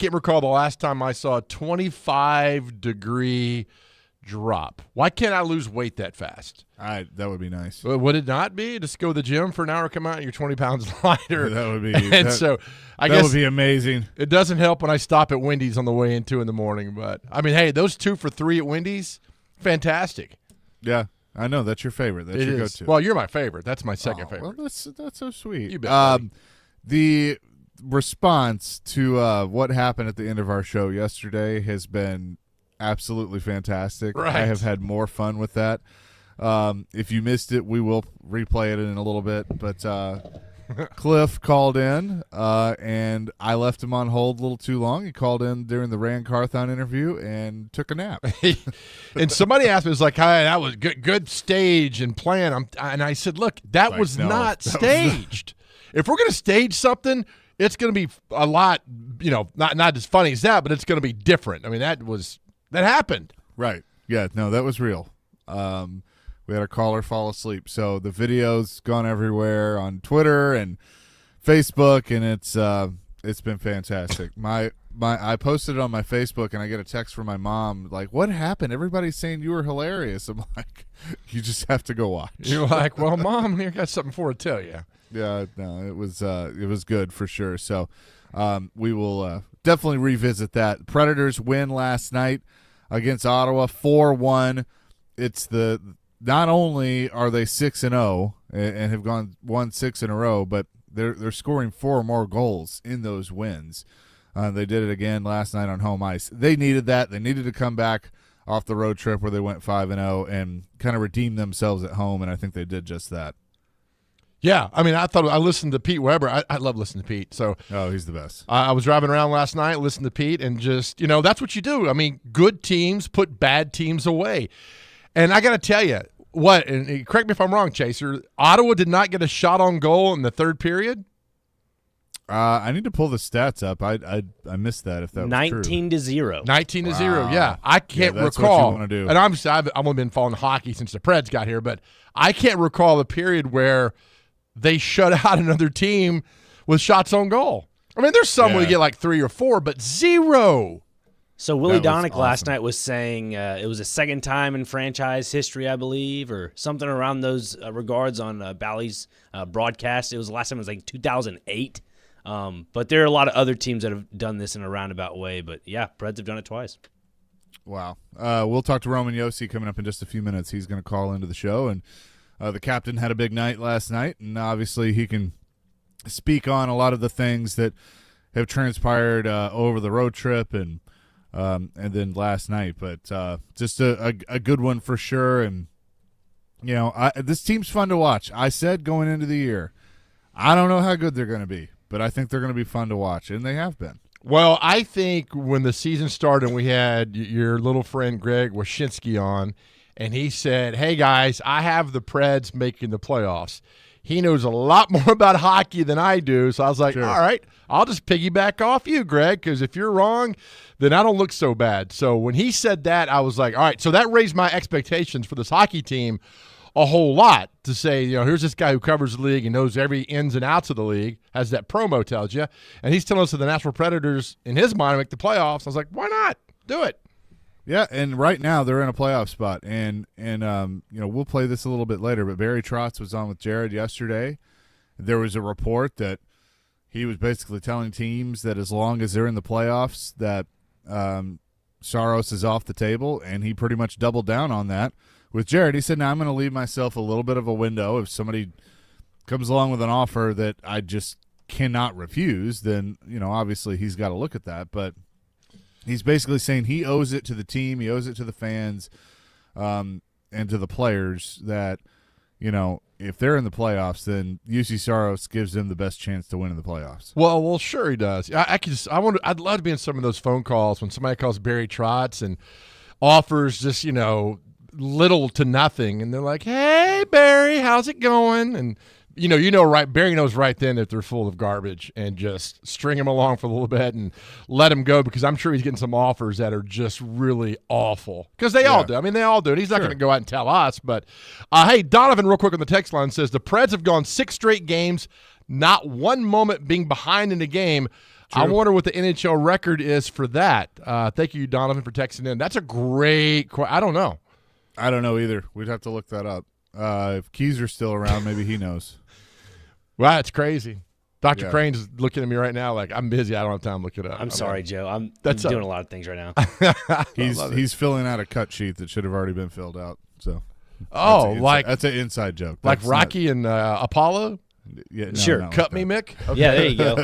can't recall the last time I saw a 25-degree drop. Why can't I lose weight that fast? That would be nice. Would it not be? Just go to the gym for an hour, come out, and you're 20 pounds lighter. That would be. I guess would be amazing. It doesn't help when I stop at Wendy's on the way in 2 in the morning. But, I mean, hey, those 2 for $3 at Wendy's, fantastic. Yeah, I know. That's your favorite. That's your go-to. Well, you're my favorite. That's my second favorite. Well, that's so sweet. You bet, the response to what happened at the end of our show yesterday has been absolutely fantastic. Right. I have had more fun with that. If you missed it, we will replay it in a little bit. But Cliff called in, and I left him on hold a little too long. He called in during the Rand Carthon interview and took a nap. And somebody asked me, it was like, "Hi, that was good stage and plan." And I said, "Look, that was not staged. If we're going to stage something, it's going to be a lot, not as funny as that, but it's going to be different." I mean, that happened. Right. Yeah, no, that was real. We had a caller fall asleep. So the video's gone everywhere on Twitter and Facebook, and it's been fantastic. I posted it on my Facebook, and I get a text from my mom like, "What happened? Everybody's saying you were hilarious." I'm like, "You just have to go watch." You're like, "Well, Mom, here, I got something for her to tell you." Yeah, no, it was good for sure. So we will definitely revisit that. Predators win last night against Ottawa 4-1. It's not only are they 6-0 and have won 6 in a row, but they're scoring 4 more goals in those wins. They did it again last night on home ice. They needed that. They needed to come back off the road trip where they went 5-0 and kind of redeem themselves at home, and I think they did just that. Yeah, I mean, I listened to Pete Weber. I love listening to Pete. So, he's the best. I was driving around last night, listened to Pete, and just, that's what you do. I mean, good teams put bad teams away. And I got to tell you, and correct me if I'm wrong, Chaser, Ottawa did not get a shot on goal in the third period? I need to pull the stats up. I missed that if that was 19-0. 19-0, yeah. I can't that's recall. What you want to do. And I've only been following hockey since the Preds got here, but I can't recall a period where they shut out another team with shots on goal. I mean, there's some where you get like 3 or 4, but 0. So Willie Donick last night was saying it was the second time in franchise history, I believe, or something around those regards on Bally's broadcast. It was the last time it was like 2008. But there are a lot of other teams that have done this in a roundabout way. But, yeah, Preds have done it twice. Wow. We'll talk to Roman Josi coming up in just a few minutes. He's going to call into the show. And the captain had a big night last night, and obviously he can speak on a lot of the things that have transpired over the road trip and then last night. But just a good one for sure. And, this team's fun to watch. I said going into the year, I don't know how good they're going to be, but I think they're going to be fun to watch, and they have been. Well, I think when the season started and we had your little friend Greg Wyshynski on, and he said, "Hey, guys, I have the Preds making the playoffs." He knows a lot more about hockey than I do, so I was like, All right, I'll just piggyback off you, Greg, because if you're wrong, then I don't look so bad. So when he said that, I was like, all right, so that raised my expectations for this hockey team a whole lot to say, here's this guy who covers the league and knows every ins and outs of the league, as that promo tells you, and he's telling us that the Nashville Predators, in his mind, make the playoffs. I was like, why not? Do it. Yeah, and right now they're in a playoff spot, and we'll play this a little bit later, but Barry Trotz was on with Jared yesterday. There was a report that he was basically telling teams that as long as they're in the playoffs that Saros is off the table, and he pretty much doubled down on that. With Jared, he said, "Now I'm going to leave myself a little bit of a window. If somebody comes along with an offer that I just cannot refuse, then obviously he's got to look at that." But he's basically saying he owes it to the team, he owes it to the fans, and to the players that if they're in the playoffs, then UC Saros gives them the best chance to win in the playoffs. Well, sure he does. I'd love to be in some of those phone calls when somebody calls Barry Trotz and offers just little to nothing, and they're like, "Hey, Barry, how's it going?" And right, Barry knows right then that they're full of garbage, and just string him along for a little bit and let him go, because I'm sure he's getting some offers that are just really awful, because they all do. I mean, they all do. And he's not going to go out and tell us. But hey, Donovan, real quick on the text line, says the Preds have gone 6 straight games, not one moment being behind in the game. I wonder what the NHL record is for that. Thank you, Donovan, for texting in. That's a great question. I don't know. I don't know either. We'd have to look that up. If Keyser's still around, maybe he knows. Well, it's crazy. Dr. Crane's looking at me right now like, I'm busy. I don't have time to look it up. I'm sorry, Joe. I'm doing a lot of things right now. He's filling out a cut sheet that should have already been filled out. So, that's an inside joke. Like Rocky and Apollo? Yeah, sure. Cut me, Mick? Okay. Yeah, there you go.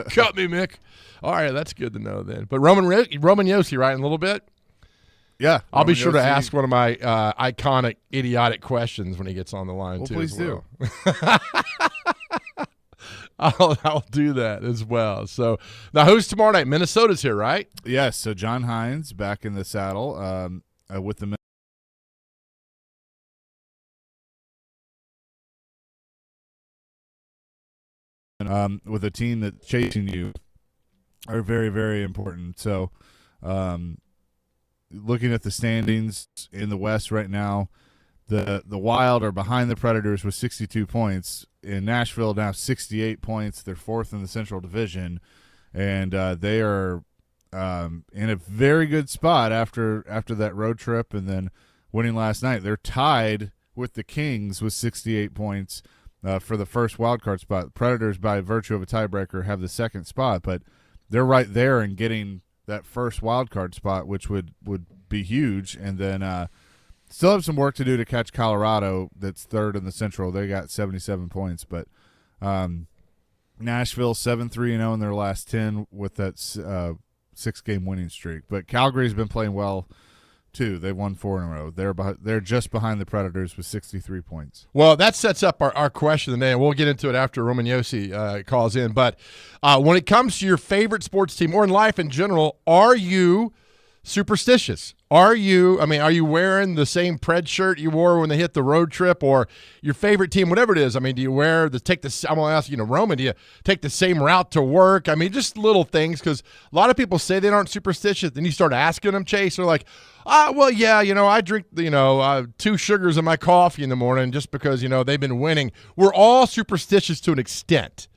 Cut me, Mick. All right, that's good to know then. But Roman Yossi, right, in a little bit? Yeah. I'll be sure to ask one of my iconic, idiotic questions when he gets on the line, too. Please do. I'll do that as well. So now, who's tomorrow night? Minnesota's here, right? Yes. So John Hines back in the saddle with the with a team that's chasing you are very, very important. So, looking at the standings in the West right now, the Wild are behind the Predators with 62 points. In Nashville now 68 points. They're fourth in the Central Division, and they are in a very good spot after that road trip and then winning last night. They're tied with the Kings with 68 points for the first wild card spot. The Predators, by virtue of a tiebreaker, have the second spot, but they're right there and getting that first wild card spot, which would be huge. And then still have some work to do to catch Colorado, that's third in the Central. They got 77 points, but Nashville 7-3-0 in their last 10 with that 6-game winning streak. But Calgary's been playing well too. They've won 4 in a row. They're just behind the Predators with 63 points. Well, that sets up our question today, and we'll get into it after Roman Yossi calls in. But when it comes to your favorite sports team or in life in general, are you superstitious? Are you wearing the same Pred shirt you wore when they hit the road trip, or your favorite team, whatever it is? I mean, do you I'm going to ask you, Roman, do you take the same route to work? I mean, just little things, because a lot of people say they aren't superstitious. Then you start asking them, Chase, they're like, well, yeah, I drink, 2 sugars in my coffee in the morning just because, they've been winning. We're all superstitious to an extent.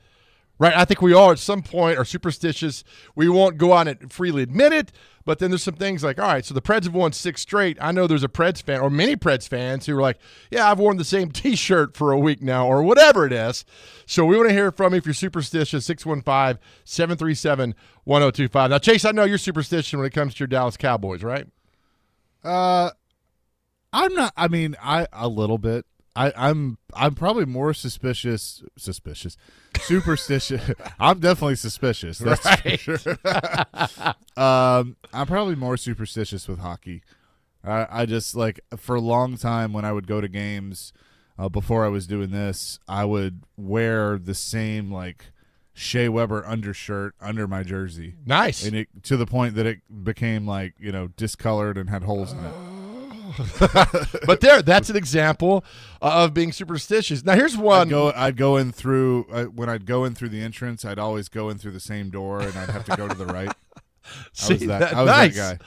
Right, I think we all at some point are superstitious. We won't go on and freely admit it, but then there's some things like, all right, so the Preds have won 6 straight. I know there's a Preds fan or many Preds fans who are like, yeah, I've worn the same T-shirt for a week now or whatever it is. So we want to hear from you if you're superstitious, 615-737-1025. Now, Chase, I know you're superstitious when it comes to your Dallas Cowboys, right? I'm not. I mean, a little bit. I'm probably more superstitious. I'm definitely suspicious. That's right. For sure. I'm probably more superstitious with hockey. I just, like, for a long time when I would go to games before I was doing this, I would wear the same, like, Shea Weber undershirt under my jersey. Nice. And to the point that it became, like, discolored and had holes in it. But that's an example of being superstitious. Now, here's one. I'd go in through when I'd go in through the entrance. I'd always go in through the same door, and I'd have to go to the right. I was that guy.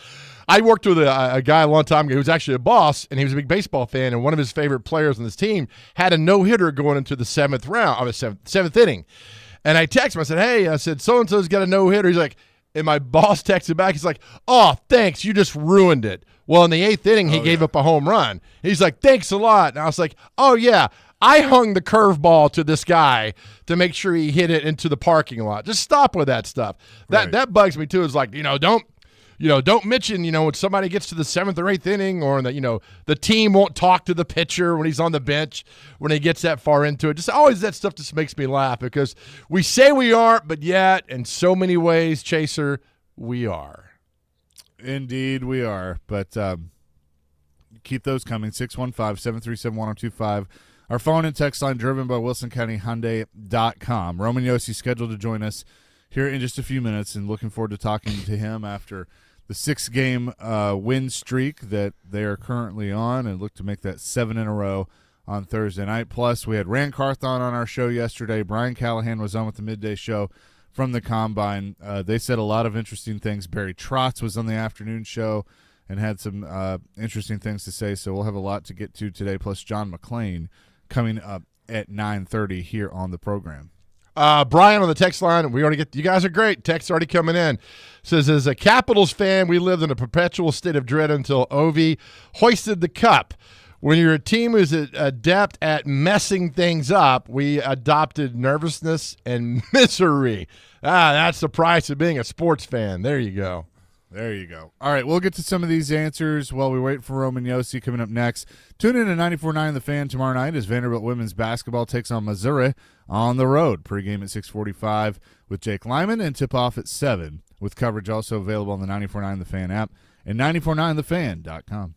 I worked with a guy a long time ago who was actually a boss, and he was a big baseball fan. And one of his favorite players on this team had a no-hitter going into the seventh inning. And I texted him. I said, "Hey," I said, "so and so's got a no-hitter." He's like, and my boss texted back. He's like, "Oh, thanks. You just ruined it." Well, in the 8th inning, he gave up a home run. He's like, "Thanks a lot." And I was like, "Oh, yeah. I hung the curveball to this guy to make sure he hit it into the parking lot." Just stop with that stuff. That bugs me, too. It's like, don't mention, when somebody gets to the 7th or 8th inning, or the team won't talk to the pitcher when he's on the bench when he gets that far into it. Just always that stuff just makes me laugh, because we say we aren't, but yet in so many ways, Chaser, we are. Indeed, we are. But keep those coming. 615-737-1025. Our phone and text line driven by WilsonCountyHyundai.com. Roman Yossi scheduled to join us here in just a few minutes, and looking forward to talking to him after the 6-game win streak that they are currently on, and look to make that 7 in a row on Thursday night. Plus, we had Rand Carthon on our show yesterday. Brian Callahan was on with the midday show from the Combine. They said a lot of interesting things. Barry Trotz was on the afternoon show and had some interesting things to say, so we'll have a lot to get to today, plus John McClain coming up at 9:30 here on the program. Brian on the text line, we already get, you guys are great. Text already coming in. Says, as a Capitals fan, we lived in a perpetual state of dread until Ovi hoisted the cup. When you're a team who's adept at messing things up, we adopted nervousness and misery. That's the price of being a sports fan. There you go. There you go. All right, we'll get to some of these answers while we wait for Roman Yossi coming up next. Tune in to 94.9 The Fan tomorrow night as Vanderbilt women's basketball takes on Missouri on the road. Pre-game at 6:45 with Jake Lyman and tip-off at 7 with coverage also available on the 94.9 The Fan app and 94.9thefan.com.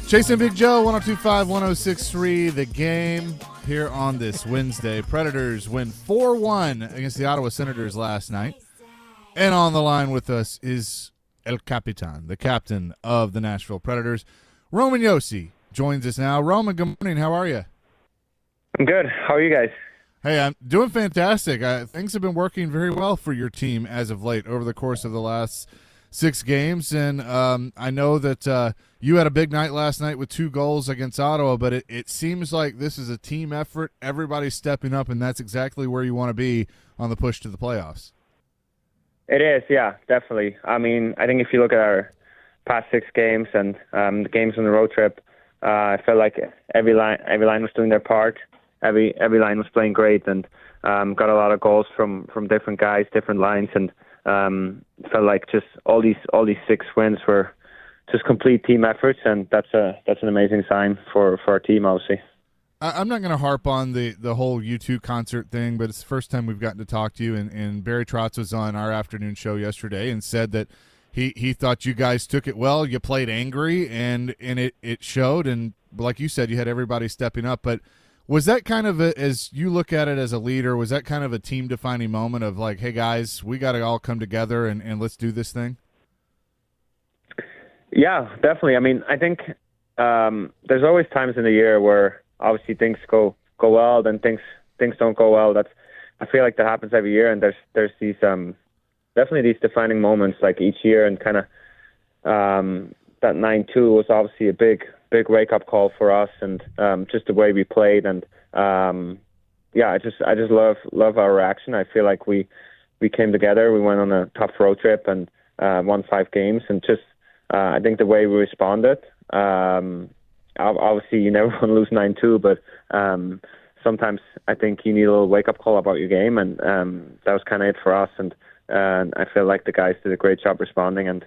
Chasing Big Joe, 102.5, 106.3, The Game. here on this Wednesday. Predators win 4-1 against the Ottawa Senators last night. And on the line with us is El Capitan, the captain of the Nashville Predators. Roman Josi joins us now. Roman, good morning. How are you? I'm good. How are you guys? Hey, I'm doing fantastic. Things have been working very well for your team as of late over the course of the last 6 games. And I know that you had a big night last night with 2 goals against Ottawa, but it seems like this is a team effort. Everybody's stepping up, and that's exactly where you want to be on the push to the playoffs. It is, yeah, definitely. I mean, I think if you look at our past 6 games and the games on the road trip, I felt like every line was doing their part. Every line was playing great, and got a lot of goals from different guys, different lines, and felt like just all these 6 wins were just complete team efforts, and that's an amazing sign for our team, obviously. I'm not going to harp on the whole U2 concert thing, but it's the first time we've gotten to talk to you, and Barry Trotz was on our afternoon show yesterday and said that he thought you guys took it well. You played angry, and it showed, and like you said, you had everybody stepping up. But was that kind of, as you look at it as a leader, was that kind of a team-defining moment of like, hey, guys, we got to all come together and let's do this thing? Yeah, definitely. I mean, I think there's always times in the year where obviously things go well, then things don't go well. I feel like that happens every year, and there's these definitely these defining moments like each year, and kind of that 9-2 was obviously a big wake up call for us, and just the way we played, and I just love our reaction. I feel like we came together. We went on a tough road trip and won 5 games, and just I think the way we responded. Obviously, you never want to lose 9-2, but sometimes I think you need a little wake up call about your game, and that was kind of it for us. And I feel like the guys did a great job responding, and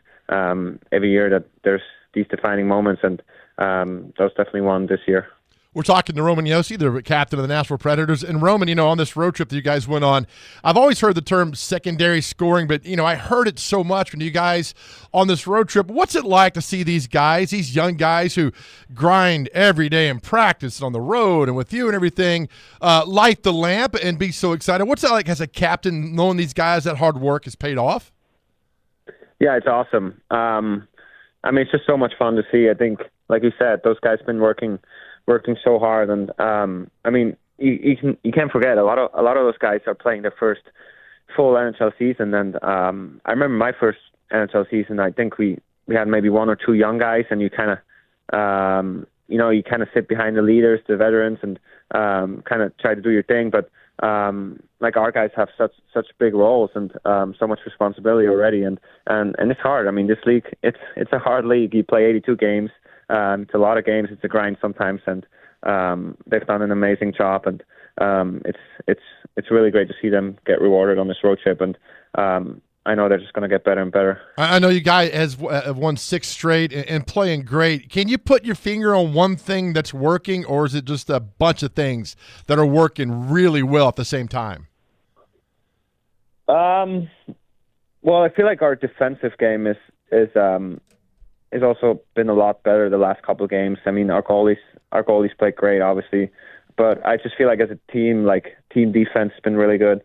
every year that there's these defining moments, and that was definitely one this year. We're talking to Roman Josi, the captain of the Nashville Predators. And Roman, on this road trip that you guys went on, I've always heard the term secondary scoring, but, I heard it so much when you guys on this road trip. What's it like to see these guys, these young guys who grind every day and practice on the road and with you and everything, light the lamp and be so excited? What's that like as a captain, knowing these guys, that hard work has paid off? Yeah, it's awesome. I mean, it's just so much fun to see. I think, like you said, those guys have been working so hard, and I mean, you can't forget a lot of those guys are playing their first full NHL season, and I remember my first NHL season. I think we had maybe 1 or 2 young guys, and you kind of you kind of sit behind the leaders, the veterans, and kind of try to do your thing. But like our guys have such big roles and so much responsibility already, and it's hard. I mean, this league, it's a hard league. You play 82 games. It's a lot of games. It's a grind sometimes, and they've done an amazing job. And it's really great to see them get rewarded on this road trip. And I know they're just going to get better and better. I know you guys have won 6 straight and playing great. Can you put your finger on one thing that's working, or is it just a bunch of things that are working really well at the same time? Well, I feel like our defensive game is also been a lot better the last couple of games. I mean, our goalies played great, obviously, but I just feel like as a team, like team defense has been really good.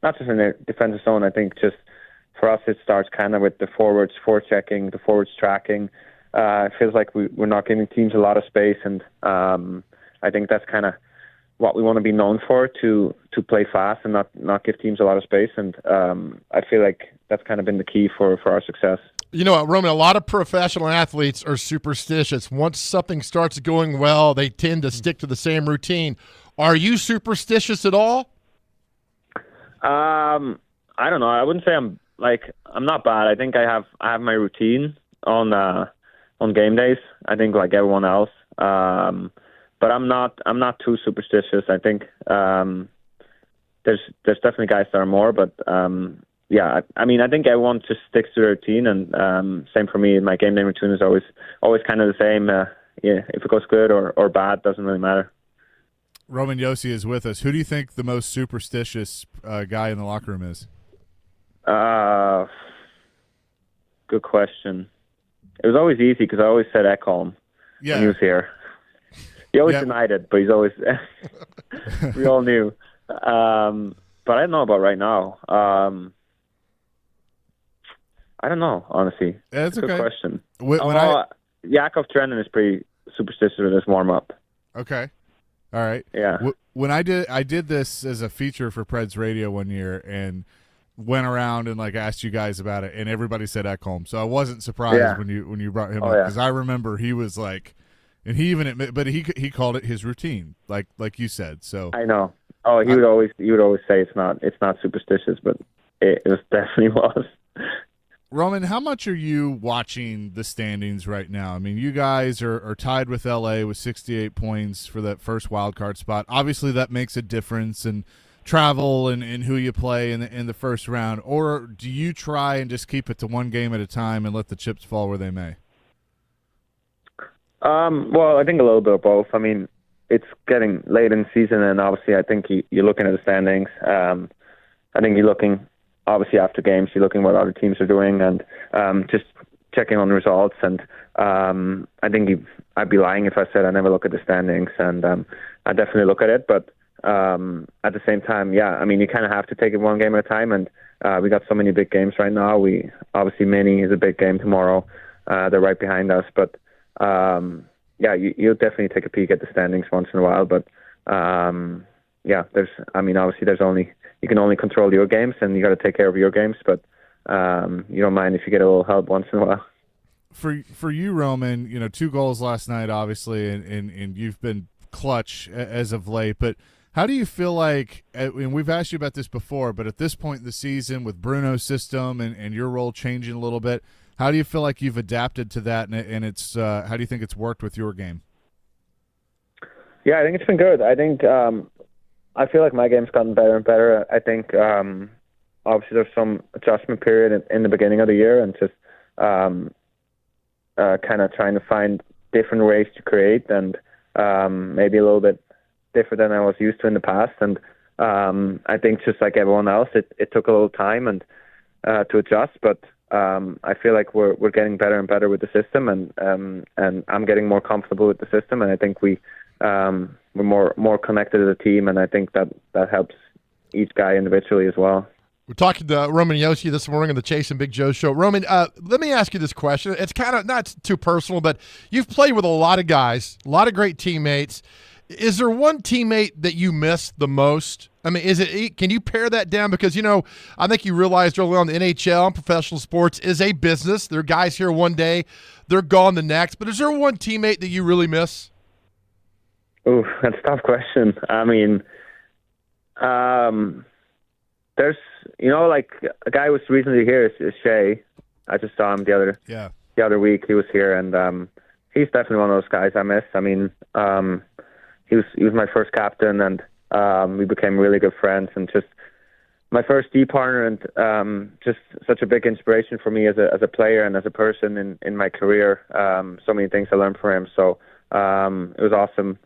Not just in the defensive zone. I think just for us, it starts kind of with the forwards forechecking, the forwards tracking. It feels like we're not giving teams a lot of space, and I think that's kind of what we want to be known for, to play fast and not give teams a lot of space. And I feel like that's kind of been the key for our success. Roman, a lot of professional athletes are superstitious. Once something starts going well, they tend to stick to the same routine. Are you superstitious at all? I don't know. I wouldn't say I'm not bad. I think I have my routine on game days. I think like everyone else. But I'm not too superstitious. I think there's definitely guys that are more, but yeah, I mean, I think everyone just sticks to their routine, and same for me. My game day routine is always kind of the same. Yeah, if it goes good or bad, doesn't really matter. Roman Josi is with us. Who do you think the most superstitious guy in the locker room is? Good question. It was always easy because I always said Ekholm when he was here. He always Yeah. denied it, but he's always. We all knew, but I don't know about right now. I don't know, honestly. Yeah, that's Good okay. question. When Yakov Trenin is pretty superstitious with his warm up. Okay. All right. Yeah. When I did this as a feature for Preds Radio one year and went around and like asked you guys about it, and everybody said Ekholm. So I wasn't surprised Yeah. when you brought him Oh, up, yeah. because I remember he was like, and he even admit, but he called it his routine, like you said. So I know. Oh, he would always say it's not superstitious, but it definitely was. Roman, how much are you watching the standings right now? I mean, you guys are tied with LA with 68 points for that first wild card spot. Obviously, that makes a difference in travel and who you play in the first round. Or do you try and just keep it to one game at a time and let the chips fall where they may? Well, I think a little bit of both. I mean, it's getting late in the season, and obviously, I think you're looking at the standings. I think you're looking. Obviously, after games, you're looking what other teams are doing and just checking on results. And I think I'd be lying if I said I never look at the standings. And I definitely look at it. But at the same time, yeah, I mean, you kind of have to take it one game at a time. And we got so many big games right now. Obviously, Mini is a big game tomorrow. They're right behind us. But yeah, you'll definitely take a peek at the standings once in a while. But yeah, obviously, you can only control your games, and you got to take care of your games. But you don't mind if you get a little help once in a while. For you, Roman, 2 goals last night, obviously, and you've been clutch as of late. But how do you feel like? And we've asked you about this before, but at this point in the season, with Bruno's system and your role changing a little bit, how do you feel like you've adapted to that? And it's how do you think it's worked with your game? Yeah, I think it's been good. I think. I feel like my game's gotten better and better. I think obviously there's some adjustment period in the beginning of the year, and just kind of trying to find different ways to create, and maybe a little bit different than I was used to in the past. And I think just like everyone else, it took a little time and to adjust, but I feel like we're getting better and better with the system, and I'm getting more comfortable with the system, and I think we're more connected as a team, and I think that helps each guy individually as well. We're talking to Roman Josi this morning on the Chase and Big Joe show. Roman, let me ask you this question. It's kind of not too personal, but you've played with a lot of guys, a lot of great teammates. Is there one teammate that you miss the most? I mean, can you pare that down? Because, I think you realized early on the NHL and professional sports is a business. There are guys here one day, they're gone the next. But is there one teammate that you really miss? Ooh, that's a tough question. I mean, there's, like a guy who was recently here is Shea. I just saw him the other week. He was here, and he's definitely one of those guys I miss. I mean, he was my first captain, and we became really good friends, and just my first D partner, and just such a big inspiration for me as a player and as a person in my career. So many things I learned from him. So it was awesome.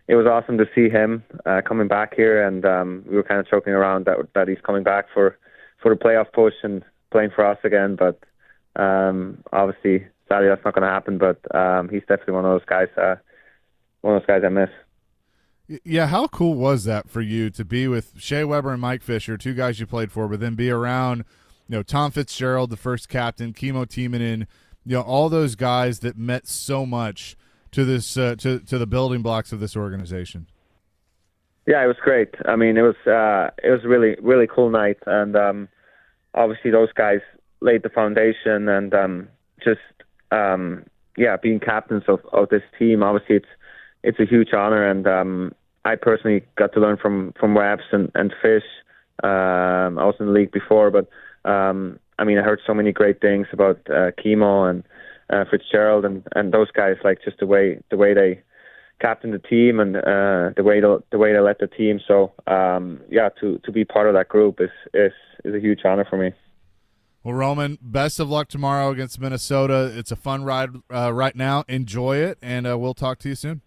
It was awesome to see him coming back here, and we were kind of joking around that he's coming back for the playoff push and playing for us again. But obviously, sadly, that's not going to happen. But he's definitely one of those guys. One of those guys I miss. Yeah, how cool was that for you to be with Shea Weber and Mike Fisher, 2 guys you played for, but then be around, Tom Fitzgerald, the first captain, Kimmo Timonen, all those guys that meant so much to this to the building blocks of this organization? Yeah, it was great. I mean, it was a really, really cool night, and obviously those guys laid the foundation, and being captains of this team, obviously it's a huge honor, and I personally got to learn from Webs and Fish. I was in the league before, but I heard so many great things about Kimmo and Fitzgerald and those guys, like just the way they captain the team and the way they led the team. So to be part of that group is a huge honor for me. Well, Roman, best of luck tomorrow against Minnesota. It's a fun ride right now. Enjoy it, and we'll talk to you soon.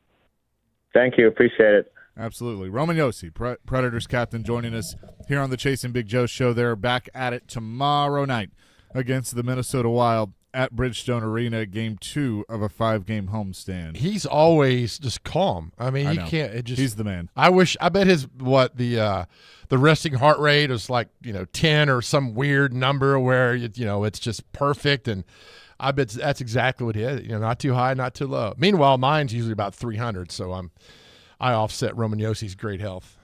Thank you. Appreciate it. Absolutely. Roman Josi, Predators captain, joining us here on the Chase and Big Joe show. They're back at it tomorrow night against the Minnesota Wild at Bridgestone Arena, game 2 of a 5-game homestand. He's always just calm. I mean, I know. can't. It just. He's the man. I bet his the resting heart rate is like 10 or some weird number where it's just perfect, and I bet that's exactly what he is. Not too high, not too low. Meanwhile, mine's usually about 300, so I offset Roman Yossi's great health.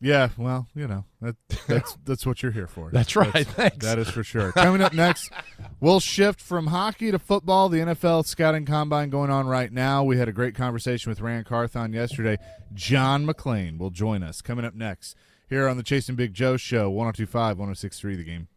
Yeah, well, that's what you're here for. That's right. Thanks. That is for sure. Coming up next, we'll shift from hockey to football. The NFL scouting combine going on right now. We had a great conversation with Rand Carthon yesterday. John McClain will join us. Coming up next here on the Chasing Big Joe Show, 102.5, 106.3 The Game.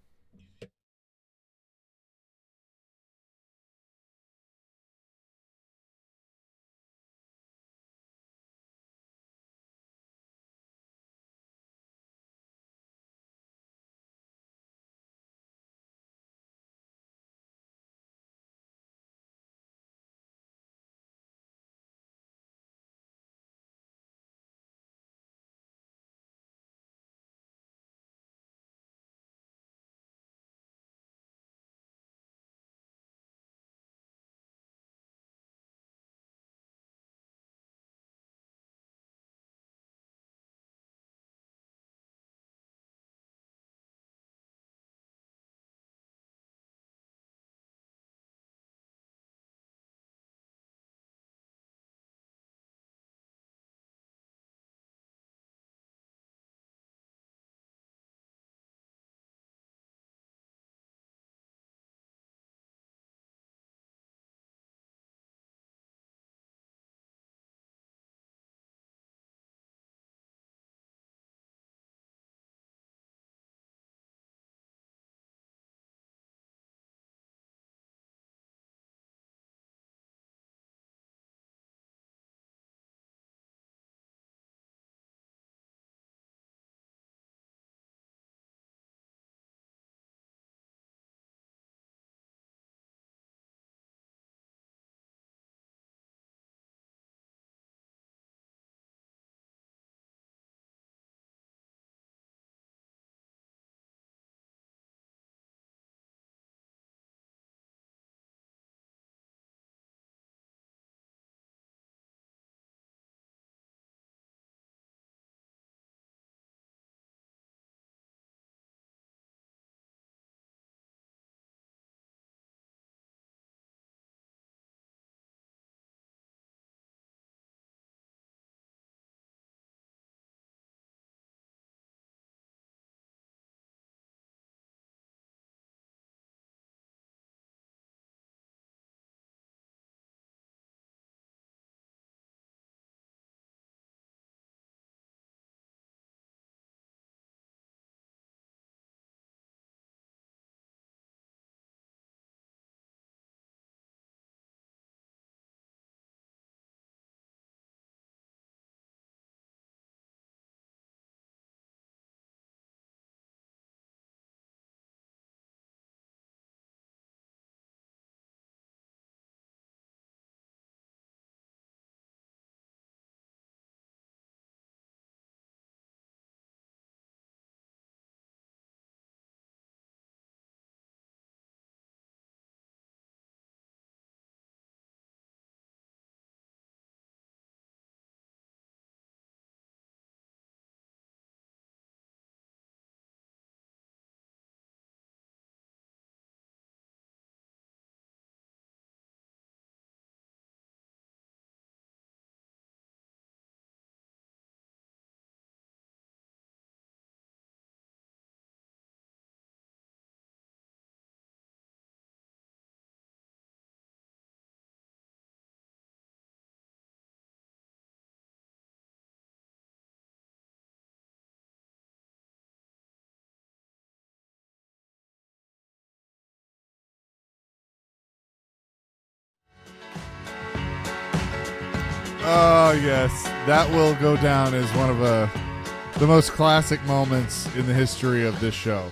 Oh, yes. That will go down as one of the most classic moments in the history of this show.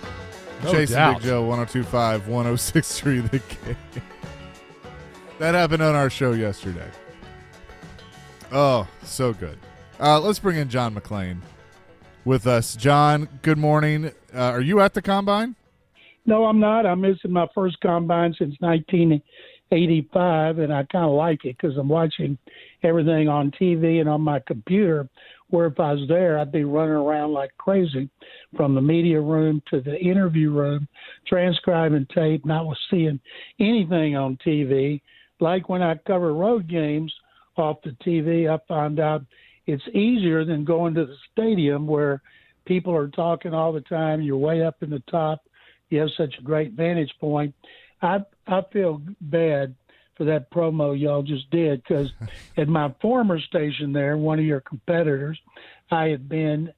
No Chasing doubt. Big Joe, 102.5, 106.3 The Game. That happened on our show yesterday. Oh, so good. Let's bring in John McClain with us. John, good morning. Are you at the Combine? No, I'm not. I'm missing my first combine since 1985, and I kind of like it because I'm watching everything on TV and on my computer, where if I was there, I'd be running around like crazy from the media room to the interview room, transcribing tape, not seeing anything on TV. Like when I cover road games off the TV, I find out it's easier than going to the stadium where people are talking all the time. You're way up in the top. You have such a great vantage point. I feel bad for that promo y'all just did, because at my former station there, one of your competitors, I had been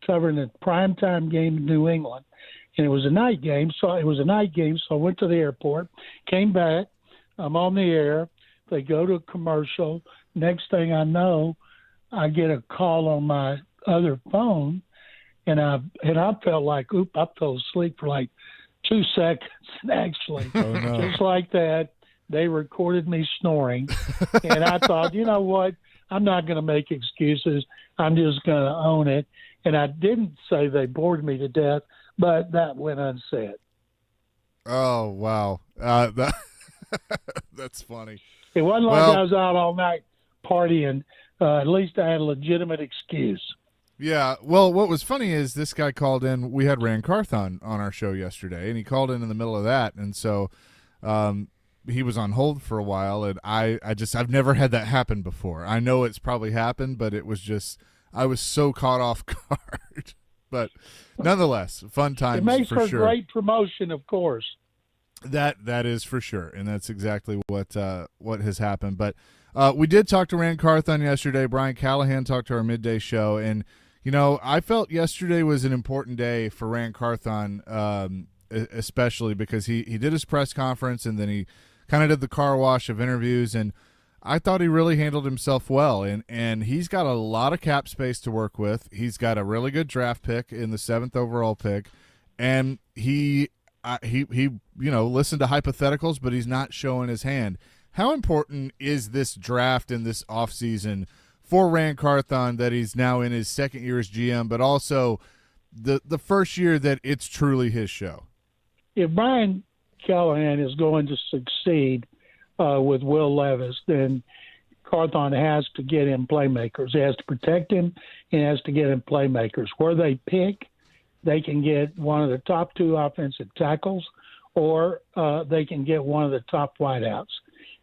covering a primetime game in New England, and it was a night game. So I went to the airport, came back, I'm on the air. They go to a commercial. Next thing I know, I get a call on my other phone, and I felt like, I fell asleep for like 2 seconds. Actually, just like that, they recorded me snoring, and I thought, you know what? I'm not going to make excuses. I'm just going to own it. And I didn't say they bored me to death, but that went unsaid. Oh wow, that's funny. It wasn't like I was out all night partying. At least I had a legitimate excuse. Yeah, well, what was funny is this guy called in. We had Rand Carthon on our show yesterday, and he called in the middle of that, and so he was on hold for a while, and I've never had that happen before. I know it's probably happened, but it was just I was so caught off guard. But nonetheless, fun times. It makes for sure. Great promotion, of course. That is for sure, and that's exactly what has happened. But we did talk to Rand Carthon yesterday. Brian Callahan talked to our midday show, and I felt yesterday was an important day for Rand Carthon, especially because he did his press conference and then he kind of did the car wash of interviews, and I thought he really handled himself well. And he's got a lot of cap space to work with. He's got a really good draft pick in the 7th overall pick, and he listened to hypotheticals, but he's not showing his hand. How important is this draft and this offseason for Rand Carthon that he's now in his second year as GM, but also the first year that it's truly his show? If Brian Callahan is going to succeed with Will Levis, then Carthon has to get him playmakers. He has to protect him. He has to get him playmakers. Where they pick, they can get one of the top 2 offensive tackles, or they can get one of the top wideouts.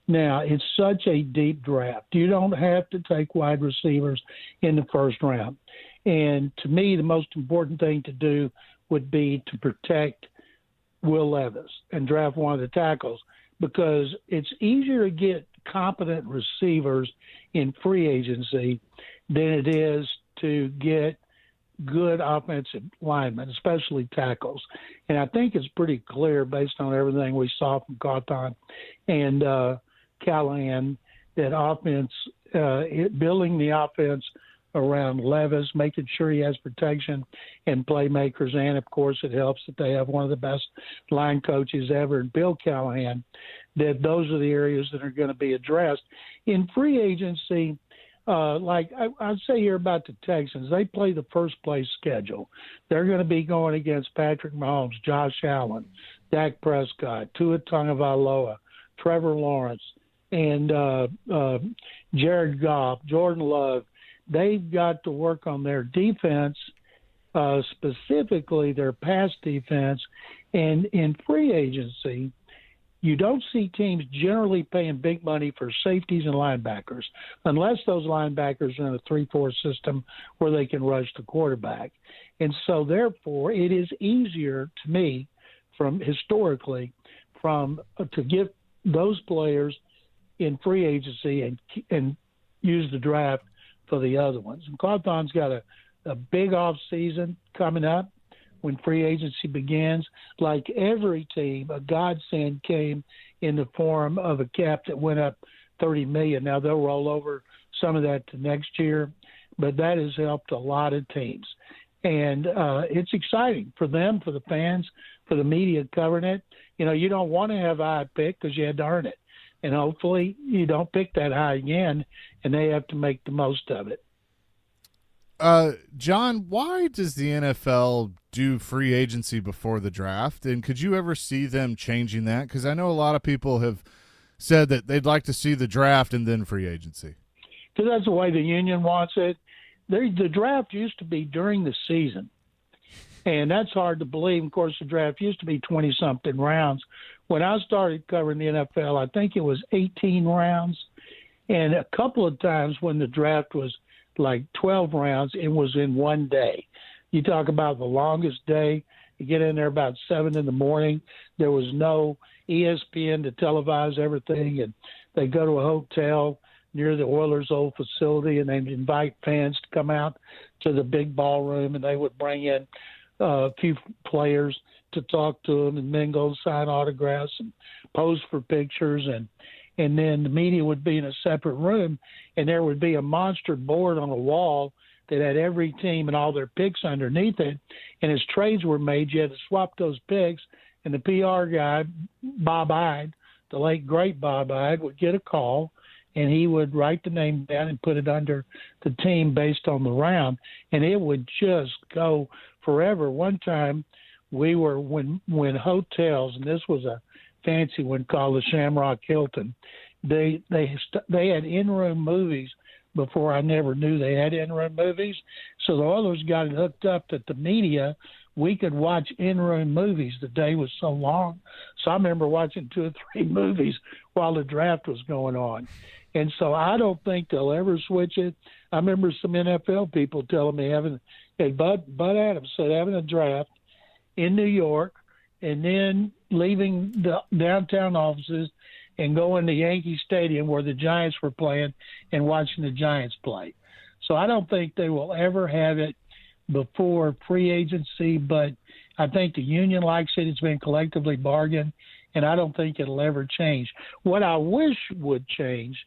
Now, it's such a deep draft. You don't have to take wide receivers in the first round. And to me, the most important thing to do would be to protect Will Levis and draft one of the tackles, because it's easier to get competent receivers in free agency than it is to get good offensive linemen, especially tackles. And I think it's pretty clear based on everything we saw from Carthon and Callahan that offense, building the offense around Levis, making sure he has protection and playmakers, and of course it helps that they have one of the best line coaches ever in Bill Callahan, that those are the areas that are going to be addressed. In free agency, like I'd say here about the Texans, they play the first place schedule. They're going to be going against Patrick Mahomes, Josh Allen, Dak Prescott, Tua Tagovailoa, Trevor Lawrence, and Jared Goff, Jordan Love. They've got to work on their defense, specifically their pass defense. And in free agency, you don't see teams generally paying big money for safeties and linebackers unless those linebackers are in a 3-4 system where they can rush the quarterback. And so, therefore, it is easier to me historically to get those players in free agency and use the draft for the other ones. And Carthon's got a big off season coming up when free agency begins. Like every team, a godsend came in the form of a cap that went up $30 million. Now they'll roll over some of that to next year, but that has helped a lot of teams. And it's exciting for them, for the fans, for the media covering it. You don't want to have a high pick because you had to earn it. And hopefully you don't pick that high again, and they have to make the most of it. John, why does the NFL do free agency before the draft? And could you ever see them changing that? Because I know a lot of people have said that they'd like to see the draft and then free agency. Because that's the way the union wants it. The draft used to be during the season, and that's hard to believe. Of course, the draft used to be 20-something rounds. When I started covering the NFL, I think it was 18 rounds, and a couple of times when the draft was like 12 rounds, it was in one day. You talk about the longest day. You get in there about 7 in the morning. There was no ESPN to televise everything, and they go to a hotel near the Oilers' old facility, and they'd invite fans to come out to the big ballroom, and they would bring in a few players to talk to them and mingle, sign autographs, and pose for pictures, and then the media would be in a separate room, and there would be a monster board on a wall that had every team and all their picks underneath it. And as trades were made, you had to swap those picks, and the PR guy, Bob Ide, the late great Bob Ide, would get a call, and he would write the name down and put it under the team based on the round, and it would just go forever. One time we were when hotels, and this was a fancy one called the Shamrock Hilton, they had in-room movies before I never knew they had in-room movies. So the Oilers got it hooked up that the media, we could watch in-room movies. The day was so long. So I remember watching 2 or 3 movies while the draft was going on. And so I don't think they'll ever switch it. I remember some NFL people telling me Bud Adams said having a draft in New York and then leaving the downtown offices and going to Yankee Stadium where the Giants were playing and watching the Giants play. So I don't think they will ever have it before free agency, but I think the union likes it. It's been collectively bargained, and I don't think it'll ever change. What I wish would change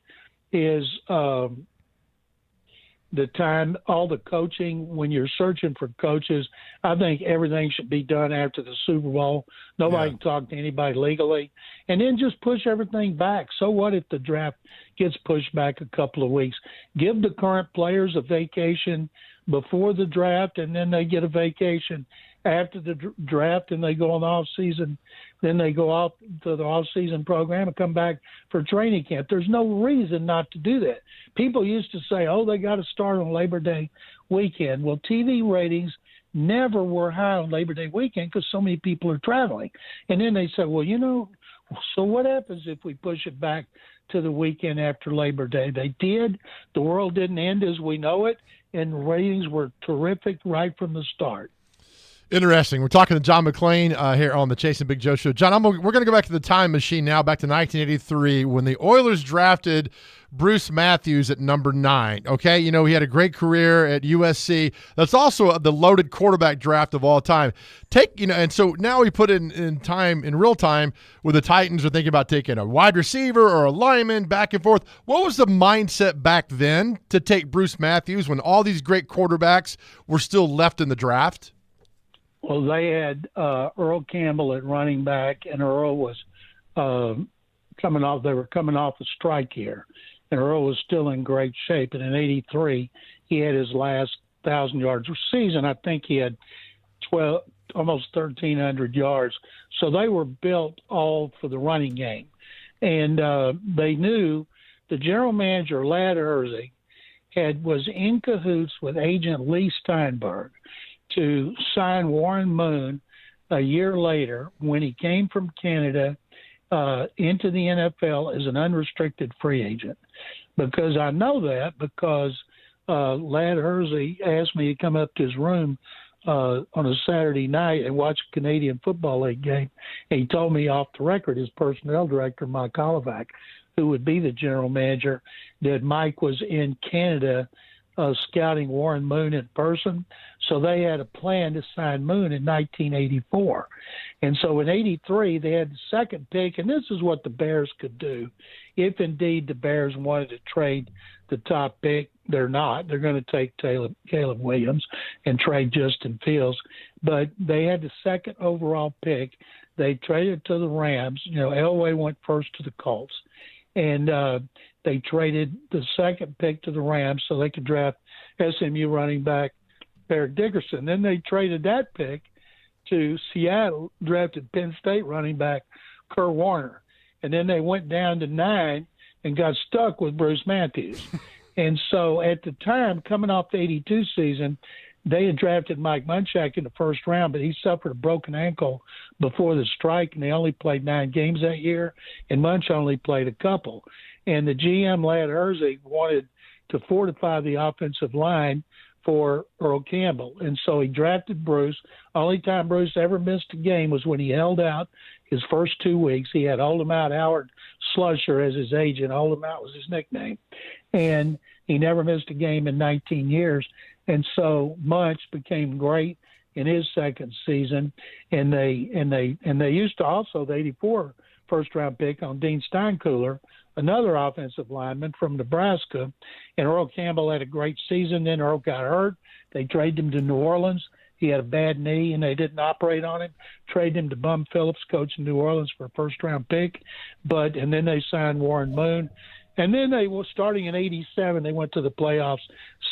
is the time, all the coaching, when you're searching for coaches, I think everything should be done after the Super Bowl. Nobody can talk to anybody legally. And then just push everything back. So what if the draft gets pushed back a couple of weeks? Give the current players a vacation before the draft, and then they get a vacation after the draft, and they go on the off-season. Then they go off to the off-season program and come back for training camp. There's no reason not to do that. People used to say, they got to start on Labor Day weekend. Well, TV ratings never were high on Labor Day weekend because so many people are traveling. And then they said, so what happens if we push it back to the weekend after Labor Day? They did. The world didn't end as we know it, and ratings were terrific right from the start. Interesting. We're talking to John McClain here on the Chasing Big Joe Show. John, we're going to go back to the time machine now, back to 1983 when the Oilers drafted Bruce Matthews at number 9. Okay, he had a great career at USC. That's also the loaded quarterback draft of all time. And so now we put in real time, where the Titans are thinking about taking a wide receiver or a lineman back and forth. What was the mindset back then to take Bruce Matthews when all these great quarterbacks were still left in the draft? Well, they had Earl Campbell at running back, and Earl was coming off. They were coming off a strike year, and Earl was still in great shape. And in '83, he had his last 1,000 yards season. I think he had almost 1,300 yards. So they were built all for the running game, and they knew the general manager Ladd Herzig was in cahoots with agent Lee Steinberg to sign Warren Moon a year later when he came from Canada into the NFL as an unrestricted free agent. Because I know that because Ladd Herzig asked me to come up to his room on a Saturday night and watch a Canadian Football League game. And he told me off the record, his personnel director, Mike Holovac, who would be the general manager, that Mike was in Canada scouting Warren Moon in person. So they had a plan to sign Moon in 1984. And so in 83, they had the second pick, and this is what the Bears could do. If indeed the Bears wanted to trade the top pick, they're not. They're going to take Caleb Williams and trade Justin Fields. But they had the second overall pick. They traded to the Rams. Elway went first to the Colts. and they traded the second pick to the Rams so they could draft SMU running back Eric Dickerson. Then they traded that pick to Seattle, drafted Penn State running back Kurt Warner. And then they went down to 9 and got stuck with Bruce Matthews. And so at the time, coming off the 82 season, they had drafted Mike Munchak in the first round, but he suffered a broken ankle before the strike, and they only played 9 games that year, and Munch only played a couple. And the GM, Ladd Herzig, wanted to fortify the offensive line for Earl Campbell. And so he drafted Bruce. Only time Bruce ever missed a game was when he held out his first 2 weeks. He had Hold Him Out Howard Slusher as his agent. Hold Him Out was his nickname. And he never missed a game in 19 years. And so Munch became great in his second season. And they used to also, the 84 first round pick on Dean Steinkuhler, another offensive lineman from Nebraska. And Earl Campbell had a great season. Then Earl got hurt. They traded him to New Orleans. He had a bad knee, and they didn't operate on him. Traded him to Bum Phillips, coach in New Orleans, for a first-round pick. And then they signed Warren Moon. And then they were starting in 87. They went to the playoffs